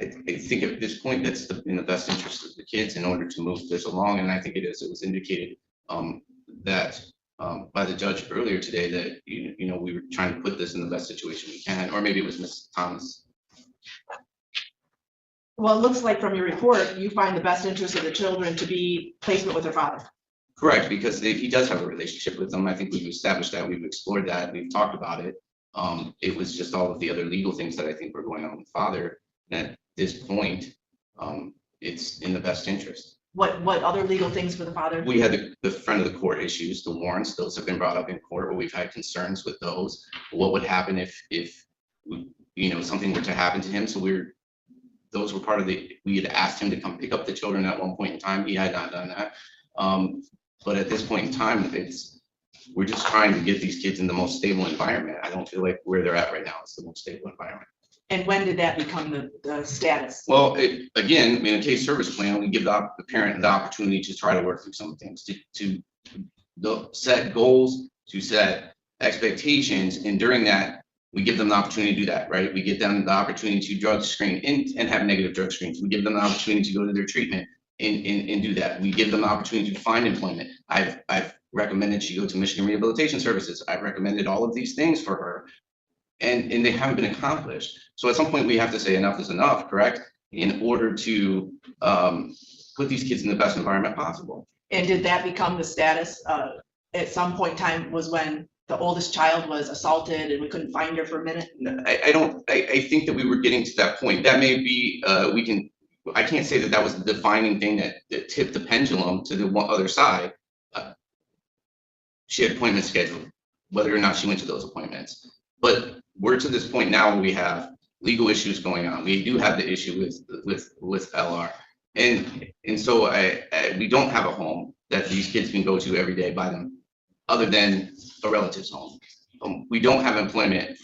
I think at this point, that's in the best interest of the kids in order to move this along, and I think it is. It was indicated that by the judge earlier today that you know we were trying to put this in the best situation we can, or maybe it was Ms. Thomas. Well, it looks like from your report, you find the best interest of the children to be placement with their father. Correct, because he does have a relationship with them. I think we've established that, we've explored that, we've talked about it. It was just all of the other legal things that I think were going on with father. And at this point, it's in the best interest. What other legal things for the father? We had the front of the court issues, the warrants, those have been brought up in court where we've had concerns with those. What would happen if you know something were to happen to him? So those were part of we had asked him to come pick up the children at one point in time. He had not done that. But at this point in time, we're just trying to get these kids in the most stable environment. I don't feel like where they're at right now is the most stable environment. And when did that become the status? Well, again, in a case service plan, we give the parent the opportunity to try to work through some things, to set goals, to set expectations, and during that, we give them the opportunity to do that, right? We give them the opportunity to drug screen and have negative drug screens. We give them the opportunity to go to their treatment and do that. We give them the opportunity to find employment. I've recommended she go to Michigan Rehabilitation Services. I've recommended all of these things for her. And they haven't been accomplished. So at some point we have to say enough is enough, correct? In order to put these kids in the best environment possible. And did that become the status at some point in time was when the oldest child was assaulted and we couldn't find her for a minute? I think that we were getting to that point. That may be, I can't say that was the defining thing that tipped the pendulum to the other side. She had appointments scheduled, whether or not she went to those appointments. But we're to this point now where we have legal issues going on. We do have the issue with LR. And so we don't have a home that these kids can go to every day by them, other than a relative's home. we don't have employment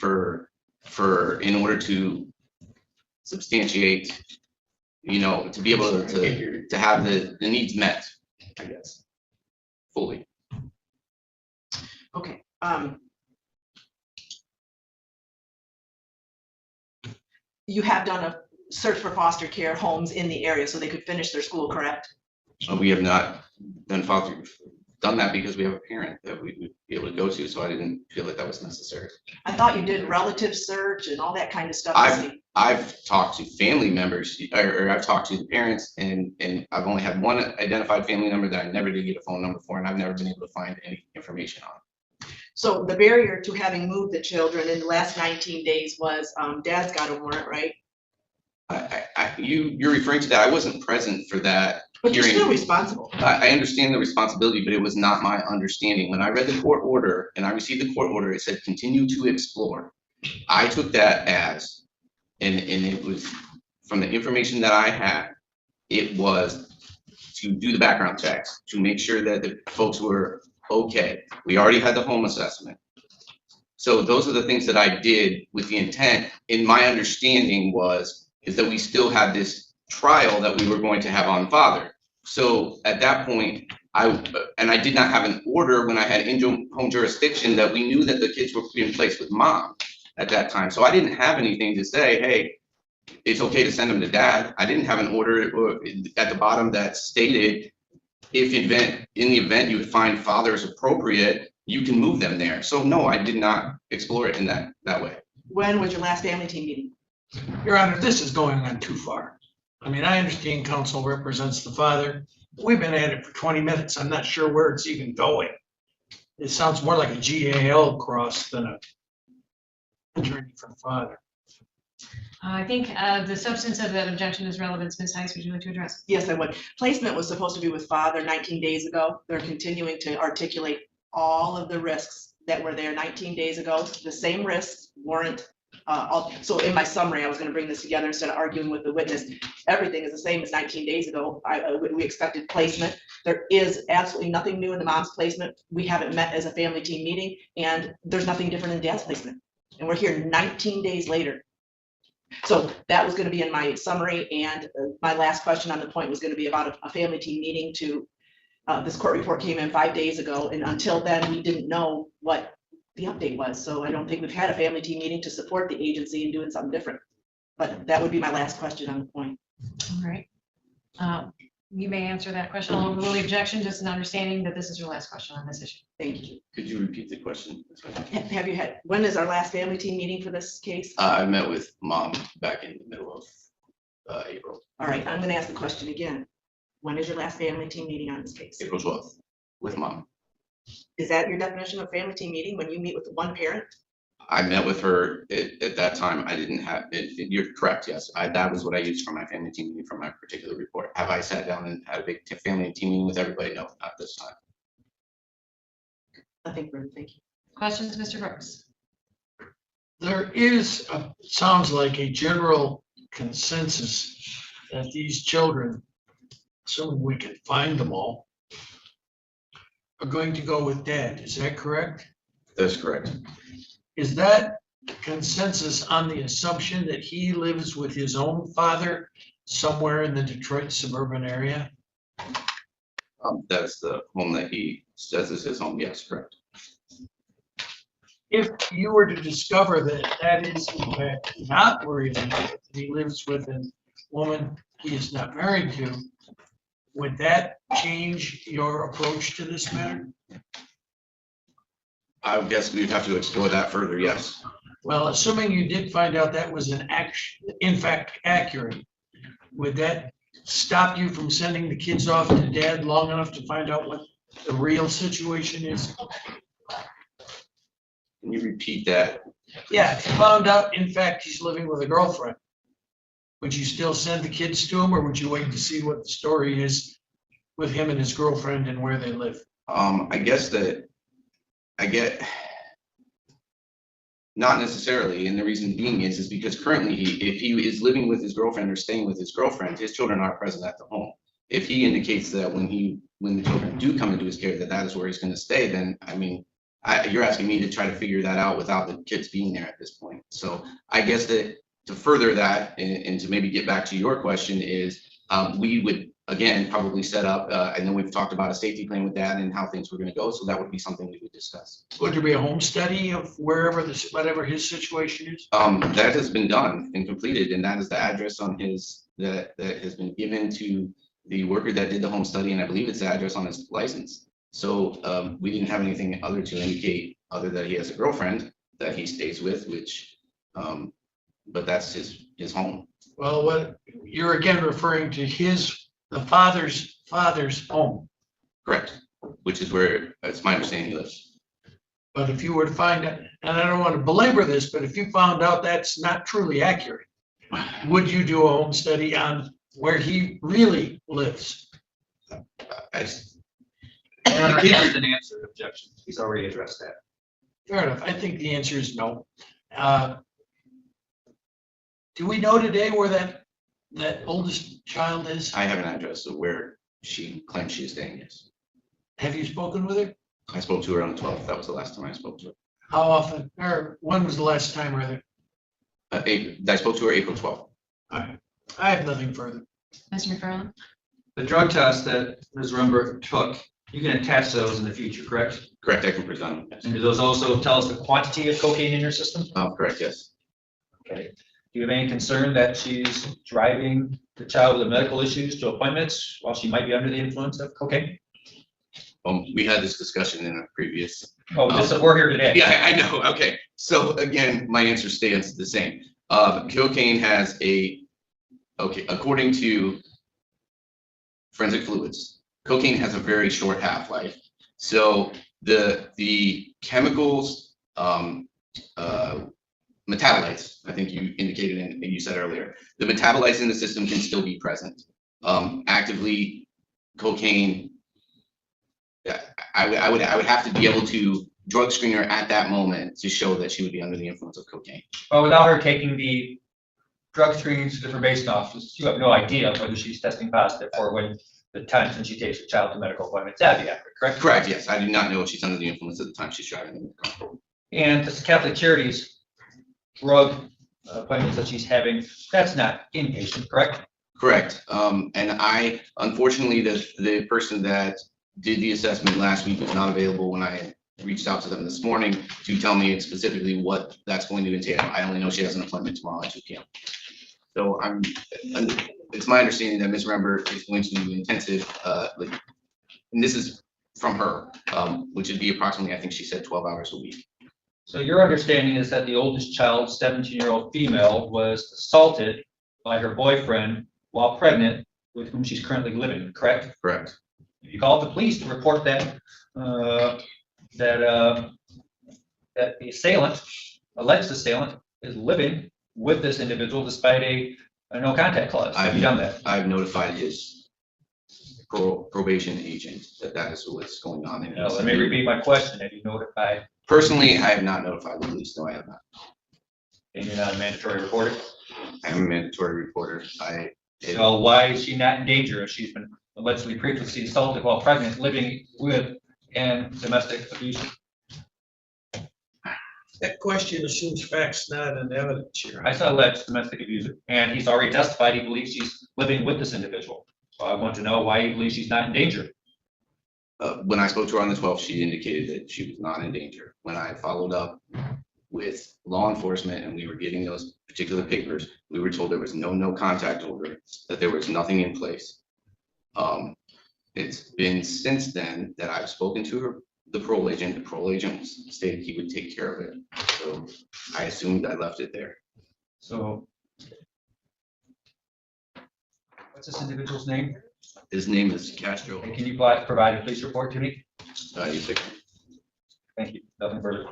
in order to substantiate, to be able to have the needs met, I guess, fully. Okay, you have done a search for foster care homes in the area so they could finish their school, correct? We have not done that because we have a parent that we would be able to go to, so I didn't feel that was necessary. I thought you did relative search and all that kind of stuff. I've talked to family members, or I've talked to the parents, and I've only had one identified family member that I never did get a phone number for, and I've never been able to find any information on. So the barrier to having moved the children in the last 19 days was dad's got a warrant, right? You're referring to that. I wasn't present for that. But you're hearing. still responsible. I understand the responsibility, but it was not my understanding. When I read the court order and I received the court order, it said continue to explore. I took that as, and it was from the information that I had, it was to do the background checks, to make sure that the folks were okay. We already had the home assessment. So those are the things that I did with the intent. In my understanding is that we still had this trial that we were going to have on father. So at that point, I did not have an order when I had in-home jurisdiction that we knew that the kids were being placed with mom at that time. So I didn't have anything to say, hey, it's okay to send them to dad. I didn't have an order at the bottom that stated in the event you would find father is appropriate, you can move them there. So no, I did not explore it in that way. When was your last family team meeting? Your Honor, this is going on too far. I mean, I understand counsel represents the father. We've been at it for 20 minutes. I'm not sure where it's even going. It sounds more like a GAL cross than a attorney for the father. I think the substance of that objection is relevant. Ms. Heiss, would you like to address? Yes, I would. Placement was supposed to be with father 19 days ago. They're continuing to articulate all of the risks that were there 19 days ago. The same risks warrant. So in my summary, I was going to bring this together instead of arguing with the witness. Everything is the same as 19 days ago. We expected placement. There is absolutely nothing new in the mom's placement. We haven't met as a family team meeting, and there's nothing different in dad's placement. And we're here 19 days later. So that was going to be in my summary, and my last question on the point was going to be about a family team meeting this court report came in 5 days ago, and until then, we didn't know what the update was. So I don't think we've had a family team meeting to support the agency in doing something different. But that would be my last question on the point. All right. You may answer that question. I'll overrule the objection, just an understanding that this is your last question on this issue. Thank you. Could you repeat the question? Have you had, when is our last family team meeting for this case? I met with mom back in the middle of April. All right, I'm going to ask the question again. When is your last family team meeting on this case? April 12th with mom. Is that your definition of family team meeting, when you meet with one parent? I met with her at that time. I didn't have it. You're correct. Yes, that was what I used for my family team meeting for my particular report. Have I sat down and had a big family team meeting with everybody? No, not this time. I think we're, thank you. Questions, Mr. Brooks? There is, sounds like a general consensus that these children, assuming we can find them all, are going to go with dad. Is that correct? That's correct. Is that consensus on the assumption that he lives with his own father somewhere in the Detroit suburban area? That's the home that he says is his home. Yes, correct. If you were to discover that that is in fact not where he lives, that he lives with a woman he is not married to, would that change your approach to this matter? I guess we'd have to explore that further. Yes. Well, assuming you did find out that was in fact accurate, would that stop you from sending the kids off to dad long enough to find out what the real situation is? Can you repeat that? Yeah, if you found out, in fact, he's living with a girlfriend, would you still send the kids to him, or would you wait to see what the story is with him and his girlfriend and where they live? I guess that I get not necessarily, and the reason being is because currently if he is living with his girlfriend or staying with his girlfriend, his children aren't present at the home. If he indicates that when the children do come into his care that is where he's going to stay, then I mean, you're asking me to try to figure that out without the kids being there at this point. So I guess that to further that and to maybe get back to your question is, we would, again, probably set up, and then we've talked about a safety plan with that and how things were gonna go. So that would be something we would discuss. Would there be a home study of wherever this, whatever his situation is? That has been done and completed, and that is the address on his, that has been given to the worker that did the home study, and I believe it's the address on his license. So, we didn't have anything other to indicate, other that he has a girlfriend that he stays with, which, but that's his home. Well, what, you're again referring to the father's home. Correct, which is where, it's my understanding, he lives. But if you were to find out, and I don't want to belabor this, but if you found out that's not truly accurate, would you do a home study on where he really lives? He hasn't answered objection. He's already addressed that. Fair enough. I think the answer is no. Do we know today where that oldest child is? I have an address of where she claims she is staying, yes. Have you spoken with her? I spoke to her on the 12th. That was the last time I spoke to her. How often, or when was the last time, rather? I spoke to her April 12th. All right. I have nothing further. Mr. McFarland? The drug test that Ms. Rumberg took, you can attach those in the future, correct? Correct, I can present them. And do those also tell us the quantity of cocaine in your system? Correct, yes. Okay. Do you have any concern that she's driving the child with medical issues to appointments while she might be under the influence of cocaine? We had this discussion in a previous. Oh, we're here today. Yeah, I know. Okay. So again, my answer stands the same. Cocaine has according to forensic fluids, cocaine has a very short half-life. So the chemicals, metabolites, I think you indicated and you said earlier, the metabolites in the system can still be present. Actively, cocaine, I would have to be able to drug screen her at that moment to show that she would be under the influence of cocaine. Well, without her taking the drug screenings that are based off, you have no idea whether she's testing positive or when the time since she takes the child to medical appointments. That'd be accurate, correct? Correct, yes. I do not know if she's under the influence at the time she's driving the car. And this Catholic Charities drug appointments that she's having, that's not inpatient, correct? Correct. And I, unfortunately, the person that did the assessment last week was not available when I reached out to them this morning to tell me specifically what that's going to entail. I only know she has an appointment tomorrow at 2 p.m. So it's my understanding that Ms. Rembert is going to do intensive, and this is from her, which would be approximately, I think she said 12 hours a week. So your understanding is that the oldest child, 17-year-old female, was assaulted by her boyfriend while pregnant with whom she's currently living, correct? Correct. You called the police to report that that the assailant, alleged assailant, is living with this individual despite a no contact clause. Have you done that? I've notified his probation agent that is what's going on. Let me repeat my question. Have you notified? Personally, I have not notified the police. No, I have not. And you're not a mandatory reporter? I am a mandatory reporter. So why is she not in danger if she's been allegedly previously assaulted while pregnant, living with and domestic abuse? That question assumes facts, not an evidence here. I said alleged domestic abuser, and he's already testified he believes she's living with this individual. So I want to know why he believes she's not in danger. When I spoke to her on the 12th, she indicated that she was not in danger. When I followed up with law enforcement and we were getting those particular papers, we were told there was no contact order, that there was nothing in place. It's been since then that I've spoken to her, the parole agent. The parole agent stated he would take care of it. So I assumed I left it there. So what's this individual's name? His name is Castro. And can you provide a police report to me? Yes, Thank you. Nothing further.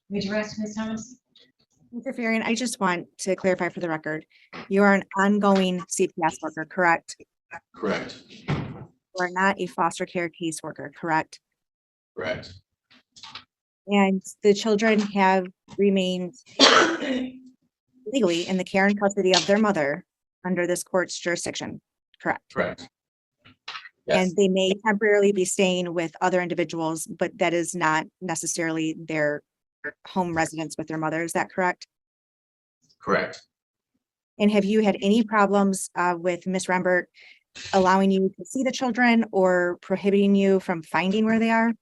Would you rest, Ms. Thomas? Mr. Farian, I just want to clarify for the record, you are an ongoing CPS worker, correct? Correct. You are not a foster care caseworker, correct? Correct. And the children have remained legally in the care and custody of their mother under this court's jurisdiction, correct? Correct. And they may temporarily be staying with other individuals, but that is not necessarily their home residence with their mother. Is that correct? Correct. And have you had any problems with Ms. Rembert allowing you to see the children or prohibiting you from finding where they are?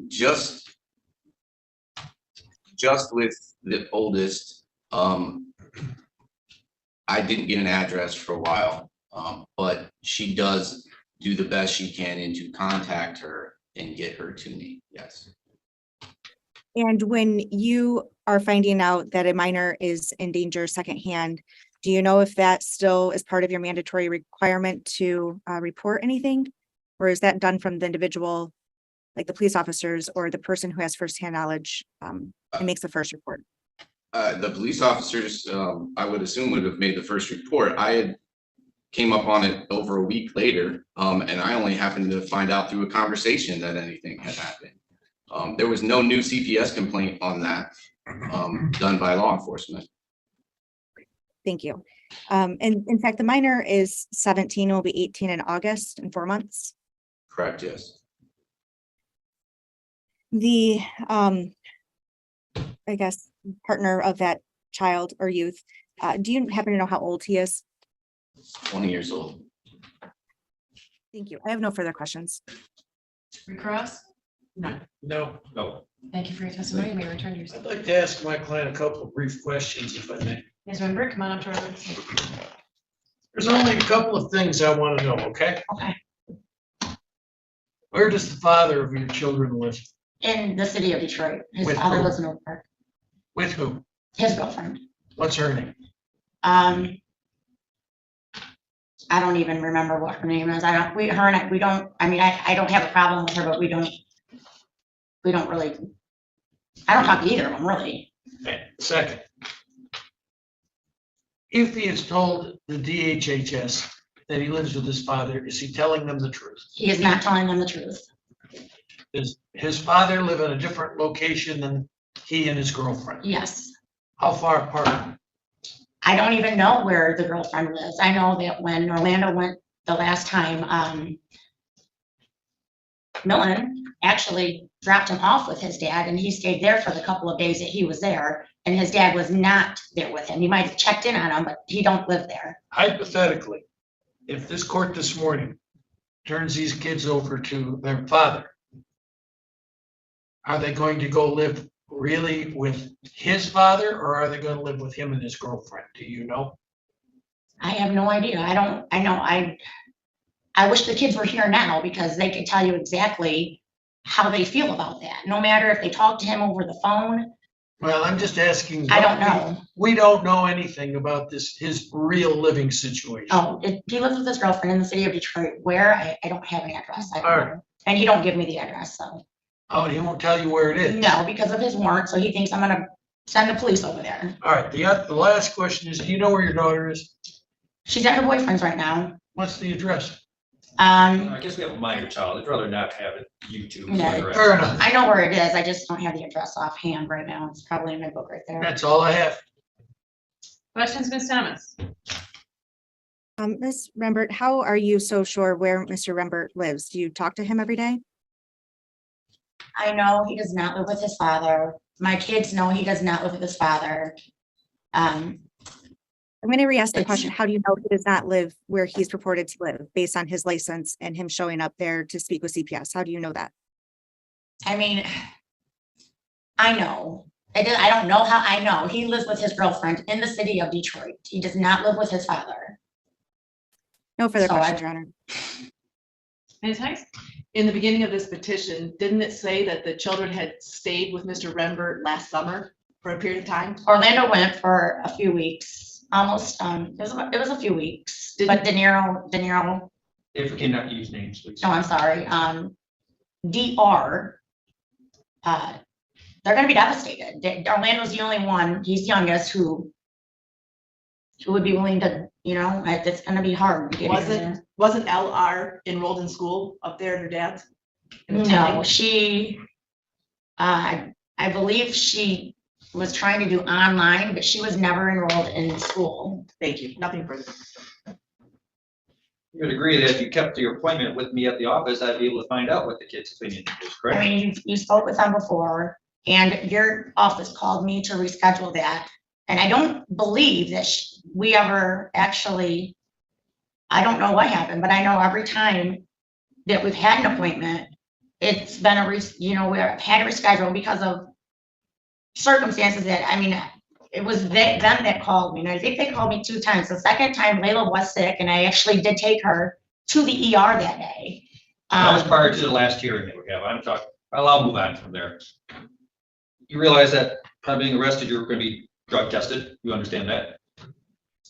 Just with the oldest, I didn't get an address for a while, but she does do the best she can and to contact her and get her to me, yes. And when you are finding out that a minor is in danger secondhand, do you know if that still is part of your mandatory requirement to report anything? Or is that done from the individual, like the police officers or the person who has firsthand knowledge and makes the first report? The police officers, I would assume, would have made the first report. I had came up on it over a week later, and I only happened to find out through a conversation that anything had happened. There was no new CPS complaint on that done by law enforcement. Thank you. And in fact, the minor is 17, will be 18 in August in 4 months. Correct, yes. The, I guess, partner of that child or youth, do you happen to know how old he is? 20 years old. Thank you. I have no further questions. Recross? No. No. Thank you for your testimony. You may return to your I'd seat. like to ask my client a couple of brief questions, if I may. Ms. Rembert, come on up to our seat. There's only a couple of things I want to know, okay? Okay. Where does the father of your children live? In the city of Detroit. His With father who? lives in Oak Park. With who? His girlfriend. What's her name? I don't even remember what her name is. I don't have a problem with her, but we don't really, I don't talk to either of them, really. Okay, second. If he has told the DHHS that he lives with his father, is he telling them the truth? He is not telling them the truth. Does his father live in a different location than he and his girlfriend? Yes. How far apart? I don't even know where the girlfriend lives. I know that when Orlando went the last time, Millen actually dropped him off with his dad, and he stayed there for the couple of days that he was there, and his dad was not there with him. He might have checked in on him, but he don't live there. Hypothetically, if this court this morning turns these kids over to their father, are they going to go live really with his father, or are they going to live with him and his girlfriend? Do you know? I have no idea. I wish the kids were here now because they could tell you exactly how they feel about that. No matter if they talk to him over the phone. Well, I'm just asking. I don't know. We don't know anything about his real living situation. Oh, he lives with his girlfriend in the city of Detroit. Where? I don't have an address. I don't All right. know. And he don't give me the address, so. Oh, he won't tell you where it is? No, because of his warrant, so he thinks I'm gonna send the police over there. All right, the last question is, do you know where your daughter is? She's at her boyfriend's right now. What's the address? I guess we have a minor child. I'd rather not have it YouTube. Yeah. Fair enough. I know where it is. I just don't have the address offhand right now. It's probably in my book right there. That's all I have. Questions, Ms. Thomas? Ms. Rembert, how are you so sure where Mr. Rembert lives? Do you talk to him every day? I know he does not live with his father. My kids know he does not live with his father. I'm going to re-ask the question. How do you know he does not live where he's purported to live based on his license and him showing up there to speak with CPS? How do you know that? I mean, I know. I don't know how. I know he lives with his girlfriend in the city of Detroit. He does not live with his father. No further So questions, Your Honor. Ms. Heiss? In the beginning of this petition, didn't it say that the children had stayed with Mr. Rembert last summer for a period of time? Orlando went for a few weeks, almost, it was a few weeks, but De Niro, If we cannot use names, please. no, I'm sorry, DR, they're gonna be devastated. Orlando's the only one, he's youngest, who would be willing to, it's gonna be hard to get in there. Wasn't LR enrolled in school up there at her dad's? No, she, I believe she was trying to do online, but she was never enrolled in school. Thank you. Nothing further. You would agree that if you kept your appointment with me at the office, I'd be able to find out what the kid's opinion is, I correct? mean, you spoke with them before, and your office called me to reschedule that. And I don't believe that we ever actually, I don't know what happened, but I know every time that we've had an appointment, it's been we've had to reschedule because of circumstances that, I mean, it was them that called me, and I think they called me 2 times. The second time, Layla was sick, and I actually did take her to the ER that day. That was prior to the last hearing that we have. I'm talking, I'll move on from there. You realize that upon being arrested, you're going to be drug tested. You understand that?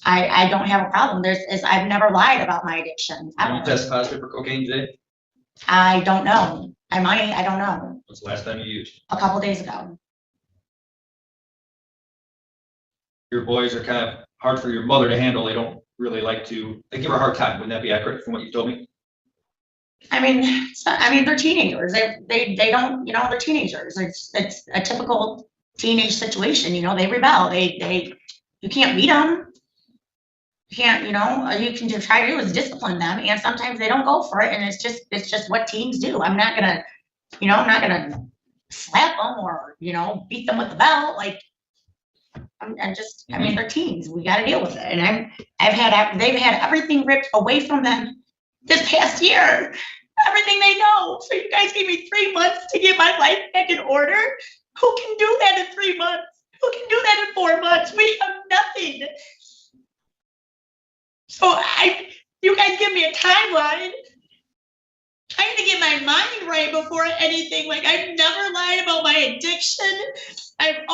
I don't have a problem. I've never lied about my addiction. You test positive for cocaine today? I don't know. I don't know. What's the last time you used? A couple days ago. Your boys are kind of hard for your mother to handle. They don't really like to, they give her a hard time. Wouldn't that be accurate from what you told me? I mean, they're teenagers. They don't, they're teenagers. It's a typical teenage situation. They rebel. You can't beat them. You can't, you can try to do is discipline them, and sometimes they don't go for it, and it's just what teens do. I'm not gonna slap them or beat them with the belt. Like, I mean, they're teens. We got to deal with it, and they've had everything ripped away from them this past year. Everything they know. So you guys gave me 3 months to get my life back in order. Who can do that in 3 months? Who can do that in 4 months? We have nothing. So you guys give me a timeline. I have to get my mind right before anything. Like, I've never lied about my addiction. I'm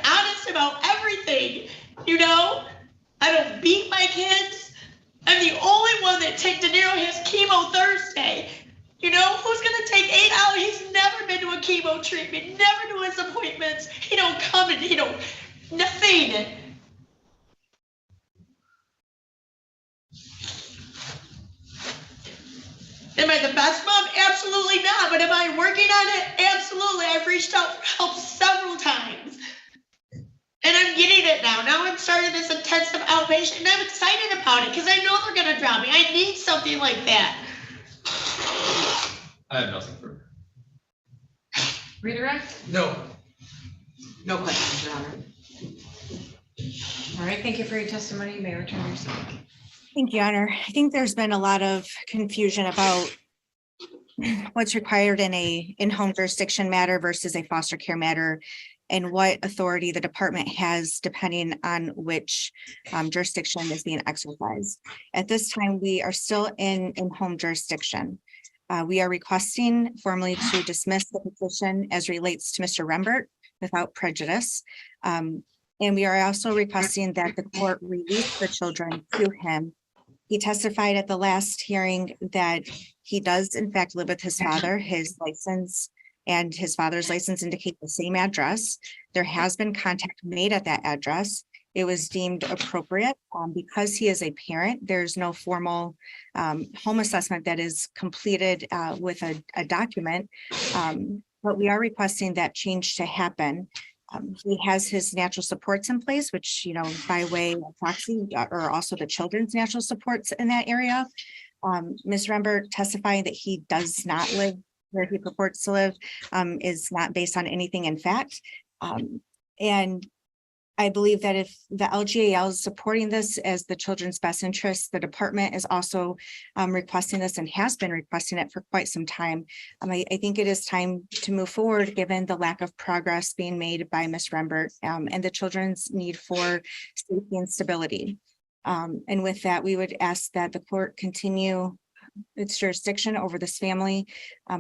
honest about everything. I don't beat my kids. I'm the only one that takes De Niro his chemo Thursday. Who's gonna take 8 hours? He's never been to a chemo treatment, never to his appointments. He don't come and nothing. Am I the best mom? Absolutely not. But am I working on it? Absolutely. I've reached out for help several times. And I'm getting it now. Now I'm starting this intensive outpatient, and I'm excited about it because I know they're going to drop me. I need something like that. I have nothing further. Redirect? No. No questions, Your Honor. All right, thank you for your testimony. You may return your seat. Thank you, Your Honor. I think there's been a lot of confusion about what's required in a in-home jurisdiction matter versus a foster care matter, and what authority the department has depending on which jurisdiction is being exercised. At this time, we are still in in-home jurisdiction. We are requesting formally to dismiss the petition as relates to Mr. Rembert without prejudice. And we are also requesting that the court release the children to him. He testified at the last hearing that he does in fact live with his father. His license and his father's license indicate the same address. There has been contact made at that address. It was deemed appropriate because he is a parent. There's no formal home assessment that is completed with a document, but we are requesting that change to happen. He has his natural supports in place, which, by way of proxy are also the children's natural supports in that area. Ms. Rembert testifying that he does not live where he purports to live is not based on anything in fact. And I believe that if the LGAL is supporting this as the children's best interest, the department is also requesting this and has been requesting it for quite some time. I think it is time to move forward given the lack of progress being made by Ms. Rembert and the children's need for safety and stability. And with that, we would ask that the court continue its jurisdiction over this family,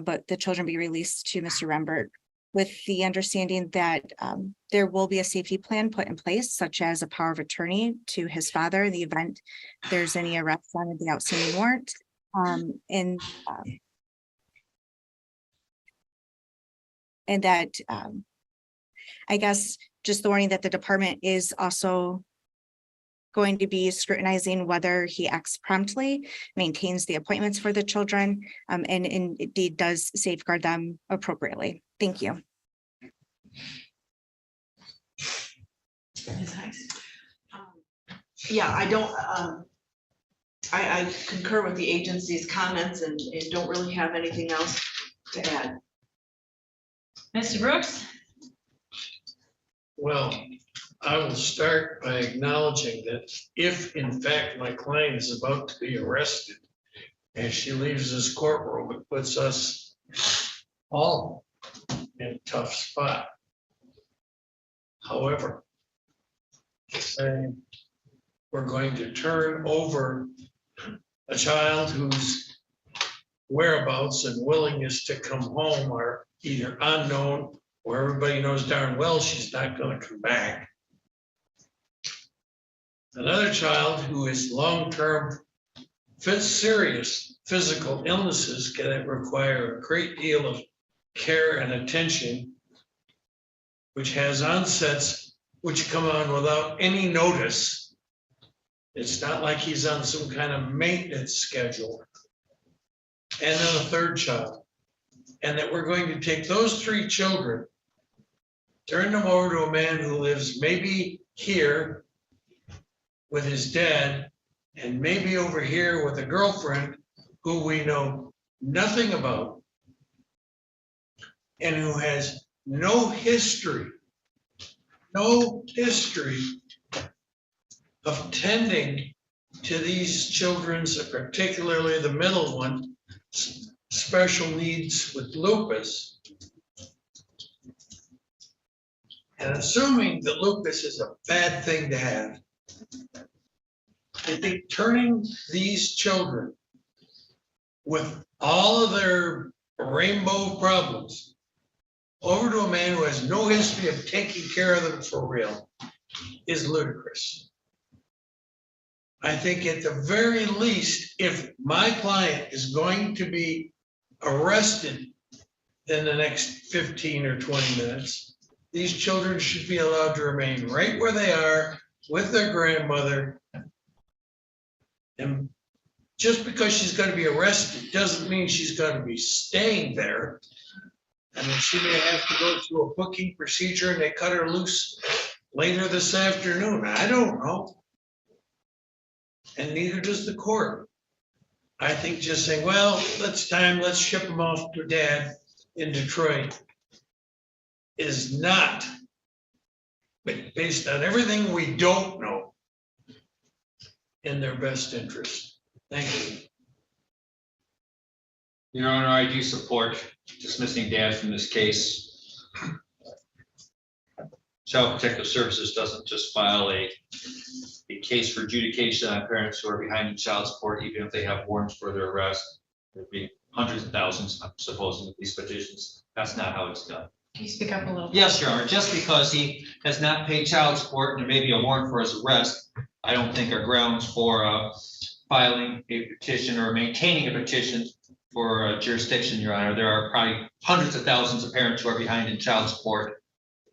but the children be released to Mr. Rembert, with the understanding that there will be a safety plan put in place, such as a power of attorney to his father in the event there's any arrest on the outstanding warrant. And that I guess just the warning that the department is also going to be scrutinizing whether he acts promptly, maintains the appointments for the children, and indeed does safeguard them appropriately. Thank you. Yeah, I don't, I concur with the agency's comments and don't really have anything else to add. Mr. Brooks? Well, I will start by acknowledging that if in fact my client is about to be arrested and she leaves this courtroom, it puts us all in a tough spot. However, saying we're going to turn over a child whose whereabouts and willingness to come home are either unknown or everybody knows darn well she's not going to come back. Another child who is long-term, serious physical illnesses that require a great deal of care and attention, which has onsets which come on without any notice. It's not like he's on some kind of maintenance schedule. And then a third child. And that we're going to take those three children, turn them over to a man who lives maybe here with his dad, and maybe over here with a girlfriend who we know nothing about, and who has no history of tending to these children's, particularly the middle one, special needs with lupus. And assuming that lupus is a bad thing to have, I think turning these children with all of their rainbow problems over to a man who has no history of taking care of them for real is ludicrous. I think at the very least, if my client is going to be arrested in the next 15 or 20 minutes, these children should be allowed to remain right where they are with their grandmother. And just because she's going to be arrested doesn't mean she's going to be staying there. I mean, she may have to go through a booking procedure and they cut her loose later this afternoon. I don't know. And neither does the court. I think just saying, well, let's ship him off to dad in Detroit is not, based on everything we don't know, in their best interest. Thank you. Your Honor, I do support dismissing dad from this case. Child Protective Services doesn't just file a case for adjudication on parents who are behind in child support, even if they have warrants for their arrest. There'd be hundreds of thousands, I'm supposing, of these petitions. That's not how it's done. Can you speak up a little? Yes, Your Honor, just because he has not paid child support and there may be a warrant for his arrest, I don't think are grounds for filing a petition or maintaining a petition for jurisdiction, Your Honor. There are probably hundreds of thousands of parents who are behind in child support,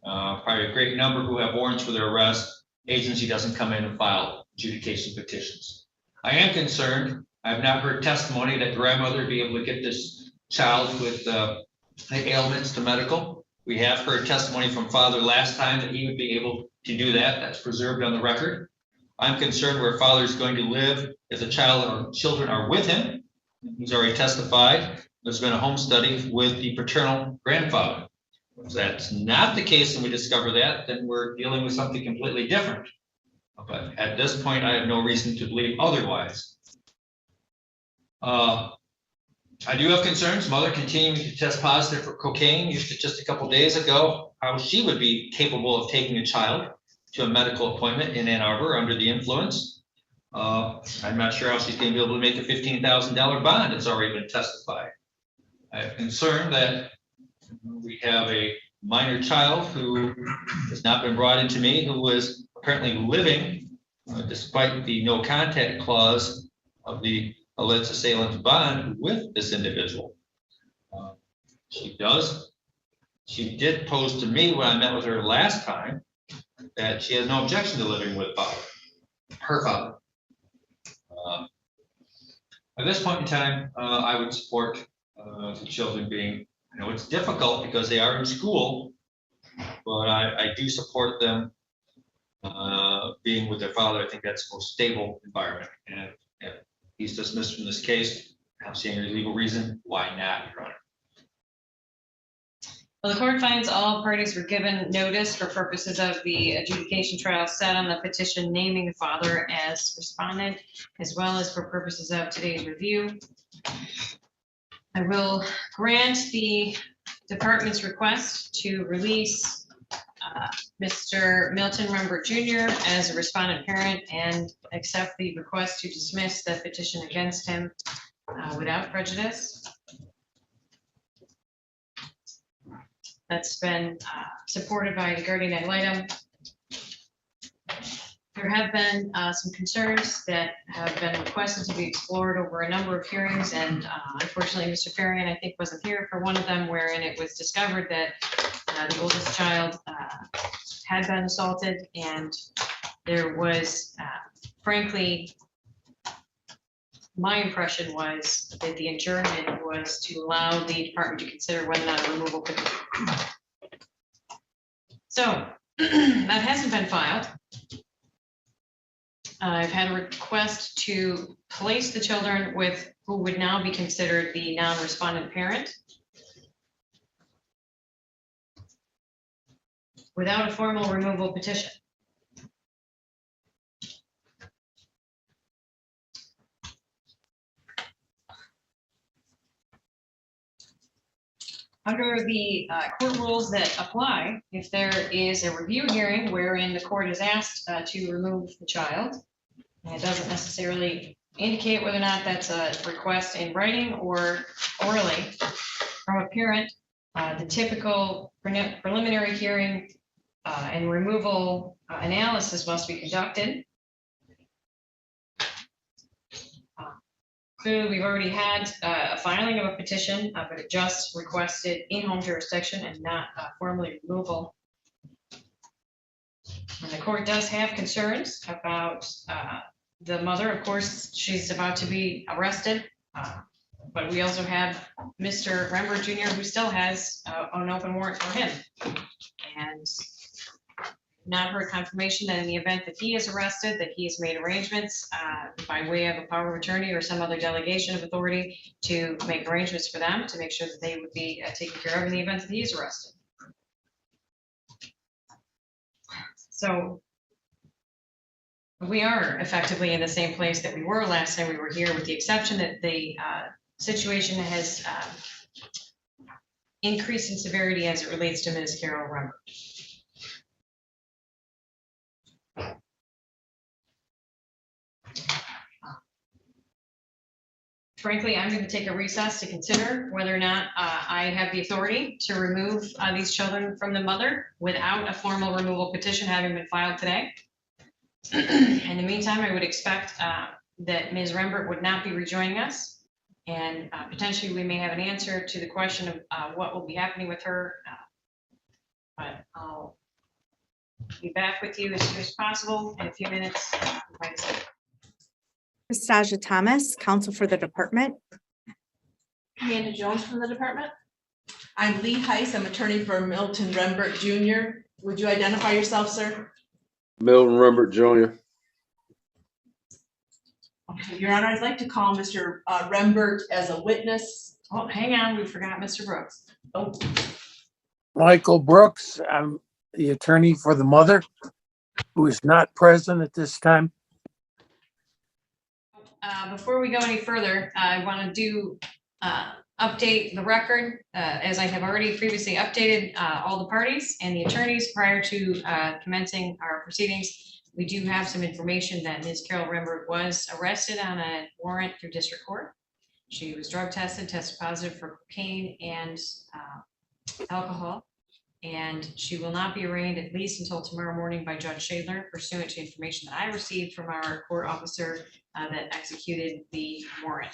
probably a great number who have warrants for their arrest. Agency doesn't come in and file adjudication petitions. I am concerned. I have not heard testimony that grandmother would be able to get this child with ailments to medical. We have heard testimony from father last time that he would be able to do that. That's preserved on the record. I'm concerned where father is going to live if the child or children are with him. He's already testified. There's been a home study with the paternal grandfather. If that's not the case and we discover that, then we're dealing with something completely different. But at this point, I have no reason to believe otherwise. I do have concerns. Mother continuing to test positive for cocaine. Just a couple days ago, how she would be capable of taking a child to a medical appointment in Ann Arbor under the influence. I'm not sure how she's going to be able to make a $15,000 bond. It's already been testified. I have concern that we have a minor child who has not been brought into me, who was apparently living, despite the no contact clause of the alleged assailant's bond, with this individual. She did pose to me when I met with her last time that she has no objection to living with her father. At this point in time, I would support the children being, I know it's difficult because they are in school, but I do support them being with their father. I think that's the most stable environment. And He's dismissed from this case. I don't see any legal reason why not, Your Honor. Well, the court finds all parties were given notice for purposes of the adjudication trial set on the petition naming the father as respondent, as well as for purposes of today's review. I will grant the department's request to release Mr. Milton Rembert Jr. as a respondent parent and accept the request to dismiss the petition against him without prejudice. That's been supported by the guardian ad litem. There have been some concerns that have been requested to be explored over a number of hearings, and unfortunately, Mr. Farian, I think, wasn't here for one of them, wherein it was discovered that the oldest child had been assaulted, and there was, frankly, my impression was that the adjournment was to allow the department to consider whether or not a removal could be. So that hasn't been filed. I've had a request to place the children with who would now be considered the non-respondent parent without a formal removal petition. Under the court rules that apply, if there is a review hearing wherein the court is asked to remove the child, and it doesn't necessarily indicate whether or not that's a request in writing or orally from a parent, the typical preliminary hearing and removal analysis must be conducted. Clearly, we've already had a filing of a petition, but it just requested in-home jurisdiction and not formally removal. And the court does have concerns about the mother. Of course, she's about to be arrested, but we also have Mr. Rembert Jr., who still has an open warrant for him. And not heard confirmation that in the event that he is arrested, that he has made arrangements by way of a power of attorney or some other delegation of authority to make arrangements for them to make sure that they would be taken care of in the event that he is arrested. So we are effectively in the same place that we were last time we were here, with the exception that the situation has increased in severity as it relates to Ms. Carol Rembert. Frankly, I'm going to take a recess to consider whether or not I have the authority to remove these children from the mother without a formal removal petition having been filed today. In the meantime, I would expect that Ms. Rembert would not be rejoining us, and potentially we may have an answer to the question of what will be happening with her. But I'll be back with you as soon as possible in a few minutes. Nastasia Thomas, counsel for the department. Amanda Jones from the department. I'm Lee Heiss. I'm attorney for Milton Rembert Jr. Would you identify yourself, sir? Milton Rembert Jr. Okay, Your Honor, I'd like to call Mr. Rembert as a witness. Oh, hang on, we forgot Mr. Brooks. Oh, Michael Brooks, I'm the attorney for the mother, who is not present at this time. Before we go any further, I want to update the record, as I have already previously updated all the parties and the attorneys prior to commencing our proceedings. We do have some information that Ms. Carol Rembert was arrested on a warrant through district court. She was drug tested positive for cocaine and alcohol, and she will not be arraigned at least until tomorrow morning by Judge Shadler, pursuant to information that I received from our court officer that executed the warrant.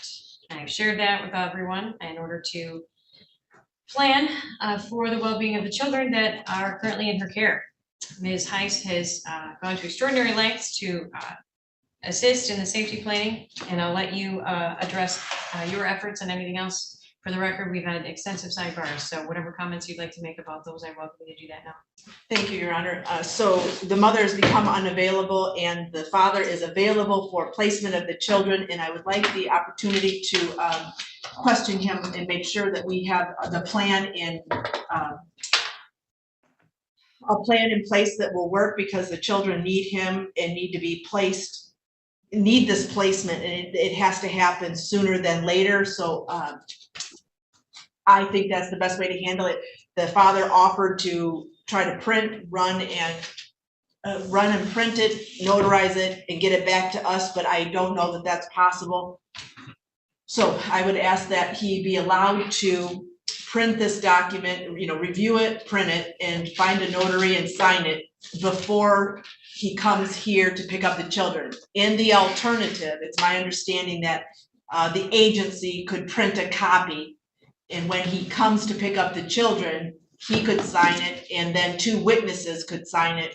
And I've shared that with everyone in order to plan for the well-being of the children that are currently in her care. Ms. Heiss has gone to extraordinary lengths to assist in the safety planning, and I'll let you address your efforts and anything else For the record, we've had extensive sidebars, so whatever comments you'd like to make about those, I welcome you to do that now. Thank you, Your Honor. So the mother has become unavailable and the father is available for placement of the children. And I would like the opportunity to question him and make sure that we have the plan in a plan in place that will work, because the children need him and need to be placed, need this placement, and it has to happen sooner than later. So I think that's the best way to handle it. The father offered to try to run and print it, notarize it, and get it back to us, but I don't know that that's possible. So I would ask that he be allowed to print this document, review it, print it, and find a notary and sign it before he comes here to pick up the children. In the alternative, it's my understanding that the agency could print a copy, and when he comes to pick up the children, he could sign it, and then 2 witnesses could sign it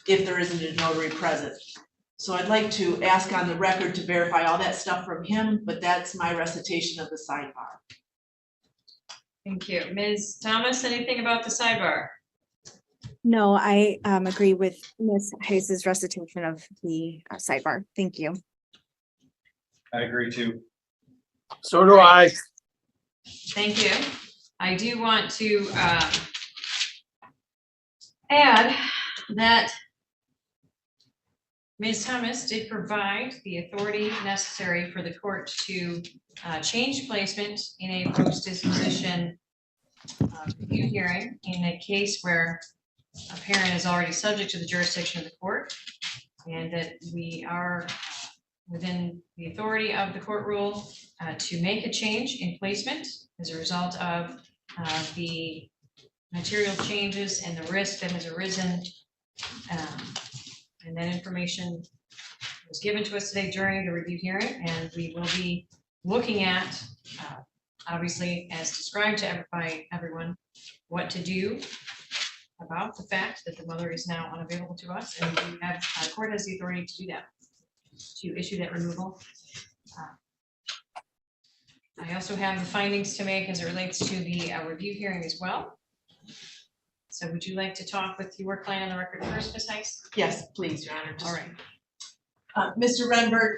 if there isn't a notary present. So I'd like to ask on the record to verify all that stuff from him, but that's my recitation of the sidebar. Thank you. Ms. Thomas, anything about the sidebar? No, I agree with Ms. Hayes's recitation of the sidebar. Thank you. I agree too. So do I. Thank you. I do want to add that Ms. Thomas did provide the authority necessary for the court to change placement in a post-disposition review hearing in a case where a parent is already subject to the jurisdiction of the court, and that we are within the authority of the court rule to make a change in placement as a result of the material changes and the risk that has arisen. And that information was given to us today during the review hearing, and we will be looking at, obviously, as described by everyone, what to do about the fact that the mother is now unavailable to us, and we have, our court has the authority to do that, to issue that removal. I also have the findings to make as it relates to the review hearing as well. So would you like to talk with your client on the record first, Ms. Heiss? Yes, please, Your Honor. All right. Mr. Renberg,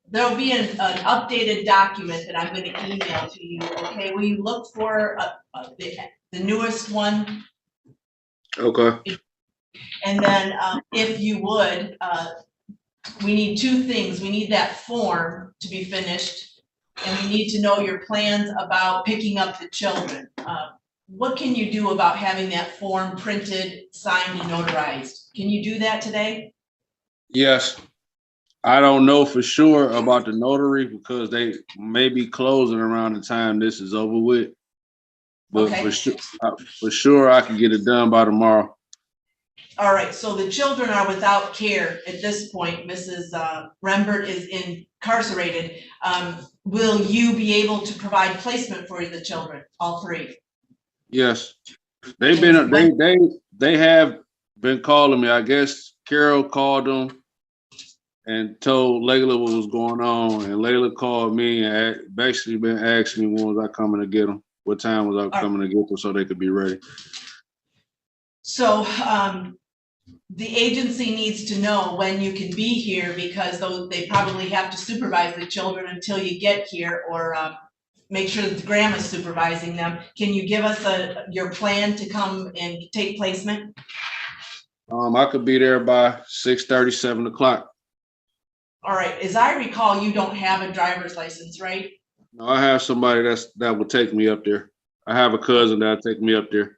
there'll be an updated document that I'm going to email to you. Okay, will you look for the newest one? Okay. And then if you would, we need 2 things. We need that form to be finished, and we need to know your plans about picking up the children. What can you do about having that form printed, signed, and notarized? Can you do that today? Yes. I don't know for sure about the notary because they may be closing around the time this is over with. But Okay. for sure, I can get it done by tomorrow. All right, so the children are without care at this point. Mrs. Rembert is incarcerated. Will you be able to provide placement for the children, all 3? Yes. They have been calling me. I guess Carol called them and told Layla what was going on, and Layla called me and basically been asking me when was I coming to get them, what time was I coming to get them so they could be ready. So the agency needs to know when you can be here, because they probably have to supervise the children until you get here, or make sure that the grandma's supervising them. Can you give us your plan to come and take placement? I could be there by 6:30, 7 o'clock. All right, as I recall, you don't have a driver's license, right? No, I have somebody that will take me up there. I have a cousin that'll take me up there.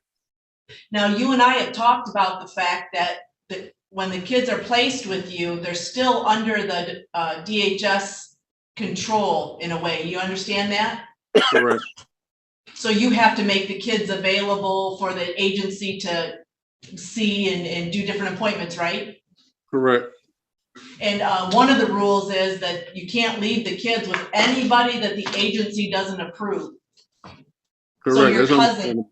Now, you and I have talked about the fact that when the kids are placed with you, they're still under the DHS control in a way. You understand that? Correct. So you have to make the kids available for the agency to see and do different appointments, right? Correct. And one of the rules is that you can't leave the kids with anybody that the agency doesn't approve. Correct. So your That's cousin.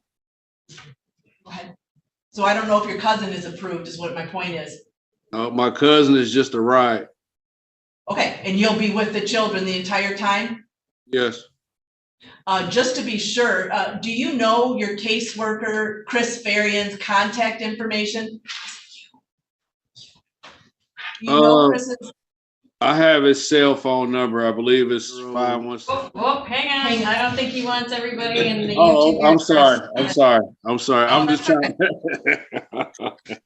Go ahead. So I don't know if your cousin is approved, is what my point is. My cousin is just a ride. Okay, and you'll be with the children the entire time? Yes. Just to be sure, do you know your caseworker, Chris Farian's contact information? You know Chris's? I have his cell phone number. I believe it's 516. Oh, hang on. I don't think he wants everybody in the Oh, YouTube. I'm sorry. I'm sorry. I'm just trying.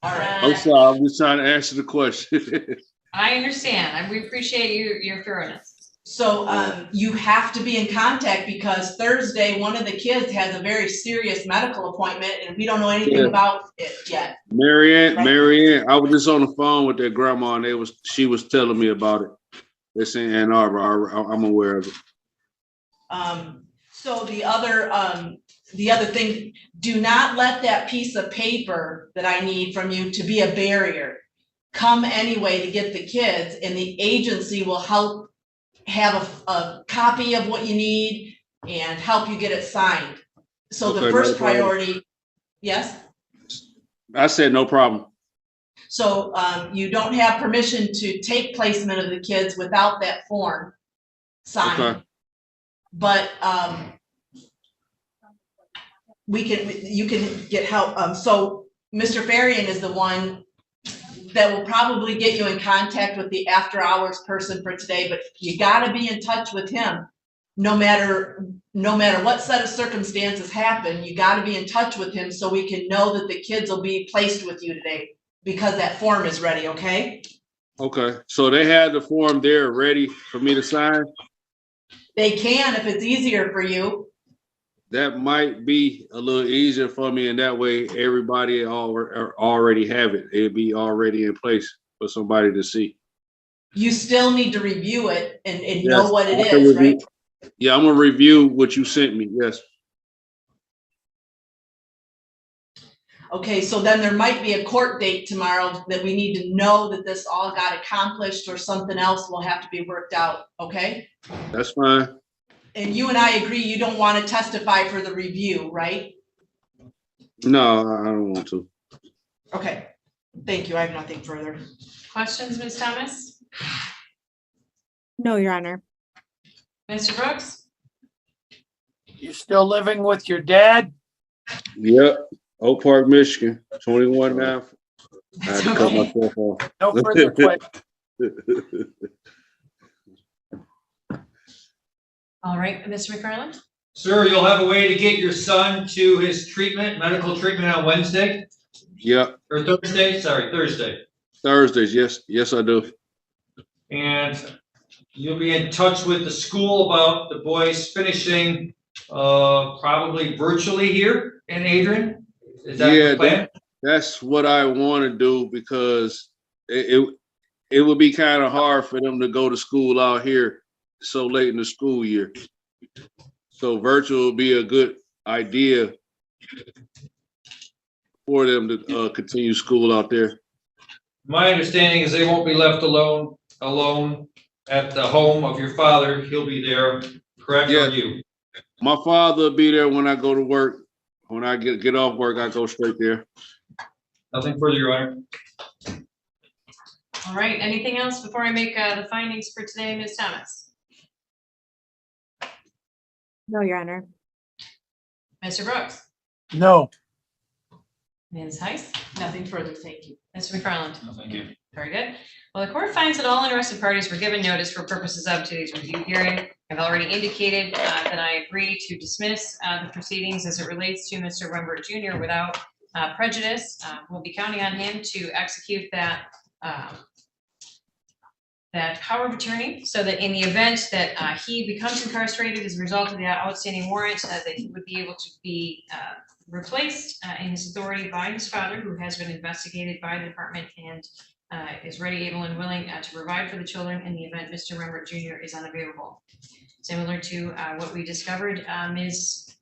I'm sorry. I'm just trying to answer the question. I understand. We appreciate your thoroughness. So you have to be in contact because Thursday, one of the kids has a very serious medical appointment and we don't know anything about it yet. Marianne, I was just on the phone with their grandma and she was telling me about it. It's in Ann Arbor. I'm aware of it. So the other thing, do not let that piece of paper that I need from you to be a barrier. Come anyway to get the kids, and the agency will help have a copy of what you need and help you get it signed. So the first priority, yes? I said no problem. So you don't have permission to take placement of the kids without that form signed. Okay. But you can get help. So Mr. Farian is the one that will probably get you in contact with the after hours person for today, but you gotta be in touch with him. No matter what set of circumstances happen, you gotta be in touch with him so we can know that the kids will be placed with you today because that form is ready, okay? Okay, so they had the form there ready for me to sign? They can if it's easier for you. That might be a little easier for me, and that way everybody already have it. It'd be already in place for somebody to see. You still need to review it and Yes, know what it I can is, review. right? Yeah, I'm gonna review what you sent me, yes. Okay, so then there might be a court date tomorrow that we need to know that this all got accomplished or something else will have to be worked out, okay? That's fine. And you and I agree you don't want to testify for the review, right? No, I don't want to. Okay, thank you. I have nothing further. Questions, Ms. Thomas? No, Your Honor. Mr. Brooks? You still living with your dad? Yep, Oak Park, Michigan, 21 now. I had to cut myself off. No further questions. All right, Mr. McFarland? Sir, you'll have a way to get your son to his medical treatment on Wednesday? Yep. Or Thursday, sorry, Thursday. Thursdays, yes, I do. And you'll be in touch with the school about the boys finishing probably virtually here in Adrian? Is that the plan? That's what I want to do because it would be kind of hard for them to go to school out here so late in the school year. So virtual would be a good idea for them to continue school out there. My understanding is they won't be left alone at the home of your father. He'll be there, correct? Yeah. Or you? My father will be there when I go to work. When I get off work, I go straight there. Nothing further, Your Honor. All right, anything else before I make the findings for today, Ms. Thomas? No, Your Honor. Mr. Brooks? No. Ms. Heiss? Nothing further, thank you. Mr. McFarland? No, thank you. Very good. Well, the court finds that all interested parties were given notice for purposes of today's review hearing. I've already indicated that I agree to dismiss the proceedings as it relates to Mr. Rembert Jr. without prejudice. We'll be counting on him to execute that power of attorney so that in the event that he becomes incarcerated as a result of the outstanding warrant, that he would be able to be replaced in his authority by his father, who has been investigated by the department and is ready, able, and willing to provide for the children in the event Mr. Rembert Jr. is unavailable. Similar to what we discovered Ms.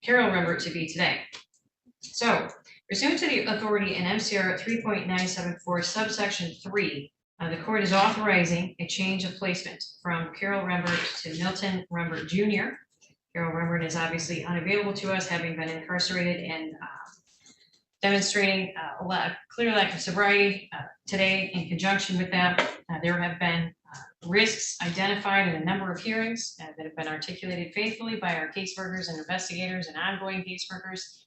Carol Rembert to be today. So, pursuant to the authority in MCR 3.974 subsection 3, the court is authorizing a change of placement from Carol Rembert to Milton Rembert Jr. Carol Rembert is obviously unavailable to us, having been incarcerated and demonstrating clear lack of sobriety. Today, in conjunction with that, there have been risks identified in a number of hearings that have been articulated faithfully by our caseworkers and investigators and ongoing caseworkers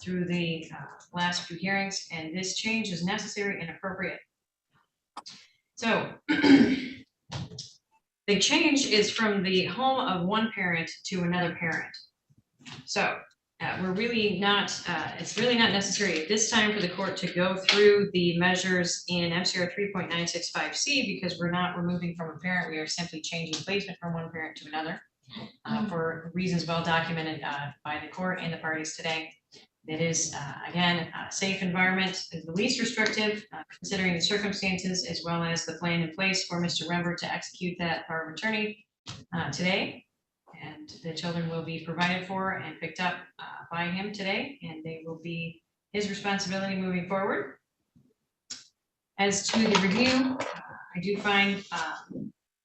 through the last few hearings, and this change is necessary and appropriate. So the change is from the home of one parent to another parent. So we're really not, it's really not necessary at this time for the court to go through the measures in MCR 3.965C because we're not removing from a parent. We are simply changing placement from one parent to another for reasons well documented by the court and the parties today. It is, again, a safe environment, is the least restrictive, considering the circumstances, as well as the plan in place for Mr. Rembert to execute that power of attorney today. And the children will be provided for and picked up by him today, and they will be his responsibility moving forward. As to the review, I do find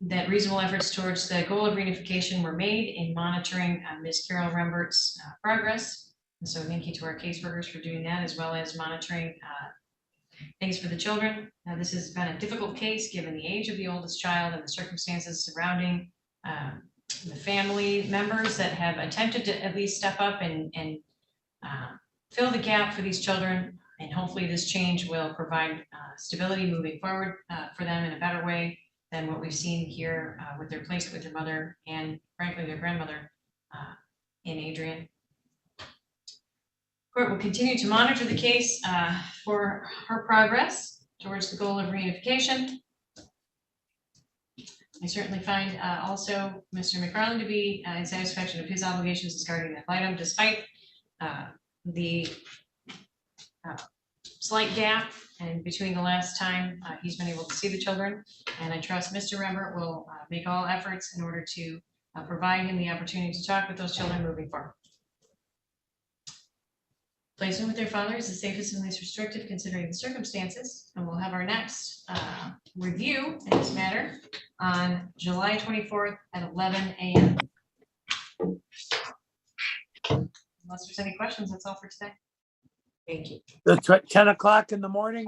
that reasonable efforts towards the goal of reunification were made in monitoring Ms. Carol Rembert's progress. And so thank you to our caseworkers for doing that, as well as monitoring things for the children. Now, this has been a difficult case given the age of the oldest child and the circumstances surrounding the family members that have attempted to at least step up and fill the gap for these children. And hopefully this change will provide stability moving forward for them in a better way than what we've seen here with their placement with their mother and frankly their grandmother in Adrian. Court will continue to monitor the case for her progress towards the goal of reunification. I certainly find also Mr. McFarland to be in satisfaction of his obligations as guardian ad litem, despite the slight gap and between the last time he's been able to see the children. And I trust Mr. Rembert will make all efforts in order to provide him the opportunity to talk with those children moving forward. Placement with their father is the safest and least restrictive considering the circumstances, and we'll have our next review in this matter on July 24th at 11 a.m. Unless there's any questions, that's all for today. Thank you. That's 10 o'clock in the morning?